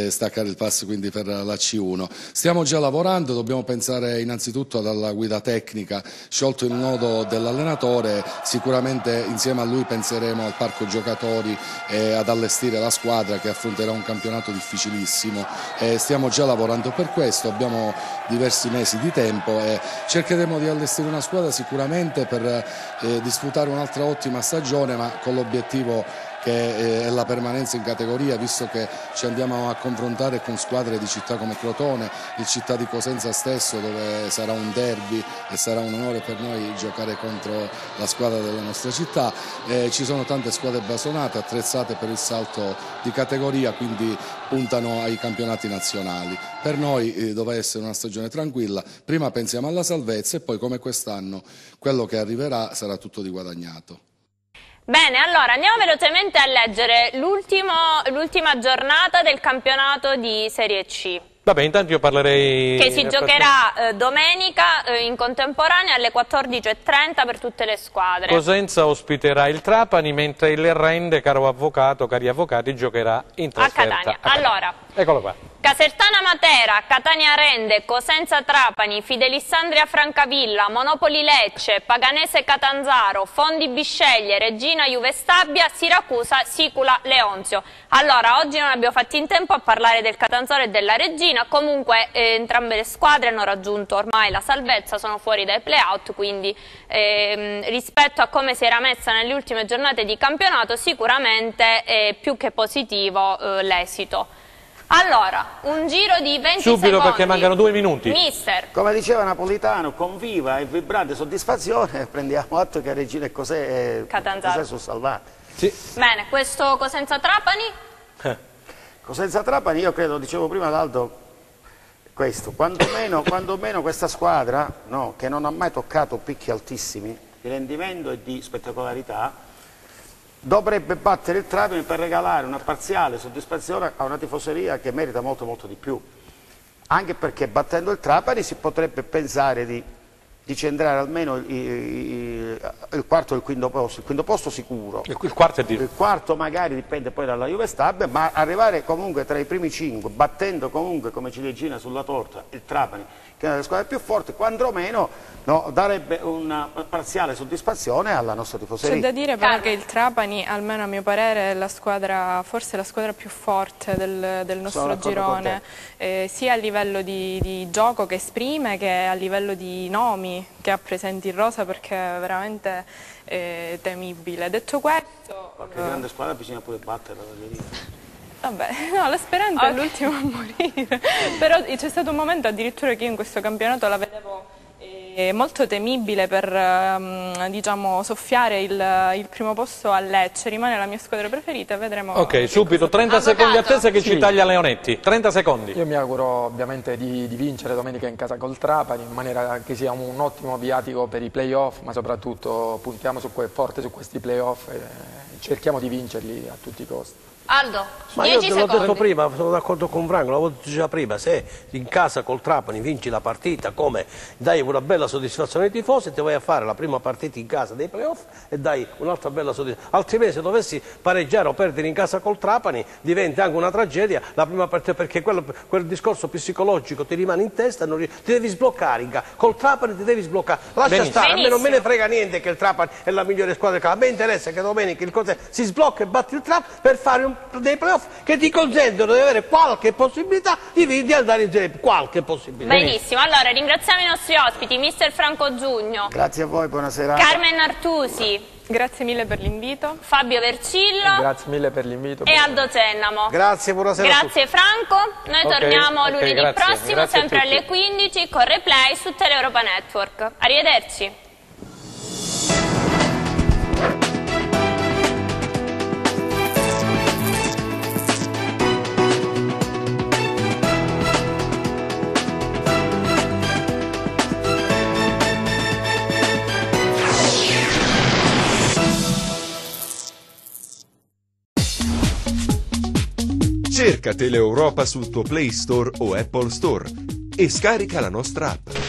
staccare il pass, quindi per la C1. Stiamo già lavorando, dobbiamo pensare innanzitutto alla guida tecnica, sciolto il nodo dell'allenatore, sicuramente insieme a lui penseremo al parco giocatori e ad allestire la squadra che affronterà un campionato difficilissimo. Stiamo già lavorando per questo, abbiamo diversi mesi di tempo e cercheremo di allestire una squadra sicuramente per disputare un'altra ottima stagione, ma con l'obiettivo che è la permanenza in categoria, visto che ci andiamo a confrontare con squadre di città come Crotone, il Città di Cosenza stesso, dove sarà un derby e sarà un onore per noi giocare contro la squadra della nostra città. Ci sono tante squadre blasonate, attrezzate per il salto di categoria, quindi puntano ai campionati nazionali. Per noi deve essere una stagione tranquilla, prima pensiamo alla salvezza e poi, come quest'anno, quello che arriverà sarà tutto di guadagnato. Bene, allora andiamo velocemente a leggere l'ultima giornata del campionato di Serie C. Vabbè, intanto io parlerei... Che si giocherà domenica in contemporanea alle 14:30 per tutte le squadre. Cosenza ospiterà il Trapani, mentre il Rende, cari avvocati, giocherà in trasferta. A Catania. Allora, eccolo qua. Casertana Matera, Catania Rende, Cosenza Trapani, Fidelissandria Francavilla, Monopoli Lecce, Paganese Catanzaro, Fondi Bisceglie, Regina Juve Stabia, Siracusa Sicula Leonzio. Allora, oggi non abbiamo fatto in tempo a parlare del Catanzaro e della Regina, comunque entrambe le squadre hanno raggiunto ormai la salvezza, sono fuori dai play-out, quindi rispetto a come si era messa nelle ultime giornate di campionato sicuramente è più che positivo l'esito. Allora, un giro di 20 Subito secondi. Perché mancano 2 minuti. Mister. Come diceva Napolitano, con viva e vibrante soddisfazione prendiamo atto che Regina e Cos'è sono salvate. Sì. Bene, questo Cosenza Trapani? Cosenza Trapani, io credo, dicevo prima ad Aldo, questo, quando meno questa squadra, no, che non ha mai toccato picchi altissimi di rendimento e di spettacolarità, dovrebbe battere il Trapani per regalare una parziale soddisfazione a una tifoseria che merita molto molto di più, anche perché battendo il Trapani si potrebbe pensare di centrare almeno il quarto e il quinto posto sicuro. Il quarto magari dipende poi dalla Juve Stabia, ma arrivare comunque tra i primi 5, battendo comunque come ciliegina sulla torta il Trapani, che è una delle squadre più forti, quantomeno no, darebbe una parziale soddisfazione alla nostra tifoseria. C'è da dire però che il Trapani, almeno a mio parere, è la squadra, forse la squadra più forte del nostro girone, sia a livello di gioco che esprime, che a livello di nomi che ha presenti in rosa, perché è veramente temibile. Detto questo... Qualche grande squadra bisogna pure batterla, voglio dire. Vabbè, no, la speranza è l'ultima a morire, però c'è stato un momento addirittura che io in questo campionato la vedevo molto temibile per diciamo, soffiare il primo posto a Lecce, rimane la mia squadra preferita, vedremo. Ok, subito, 30 secondi attesa che ci taglia Leonetti, 30 secondi. Io mi auguro ovviamente di vincere domenica in casa col Trapani, in maniera che sia un ottimo viatico per i play-off, ma soprattutto puntiamo forte su questi play-off e cerchiamo di vincerli a tutti i costi. Aldo, ma io te l'ho detto prima, sono d'accordo con Franco, l'avevo detto già prima, se in casa col Trapani vinci la partita, come dai una bella soddisfazione ai tifosi, ti vai a fare la prima partita in casa dei playoff e dai un'altra bella soddisfazione, altrimenti se dovessi pareggiare o perdere in casa col Trapani diventa anche una tragedia la prima partita, perché quel discorso psicologico ti rimane in testa, ti devi sbloccare, col Trapani ti devi sbloccare, lascia stare, a me non me ne frega niente che il Trapani è la migliore squadra del campo, a me interessa che domenica il Cosenza si sblocca e batti il Trapani per fare dei playoff che ti consentono di avere qualche possibilità di andare in Serie B, qualche possibilità. Benissimo, allora ringraziamo i nostri ospiti, mister Franco Giugno. Grazie a voi, buonasera. Carmen Artusi. Grazie mille per l'invito. Fabio Vercillo. Grazie mille per l'invito. E Aldo Cennamo. Grazie, buonasera. Grazie Franco. Noi torniamo lunedì prossimo, sempre alle 15 con Replay su Tele Europa Network. Arrivederci. Cerca Tele Europa sul tuo Play Store o Apple Store e scarica la nostra app.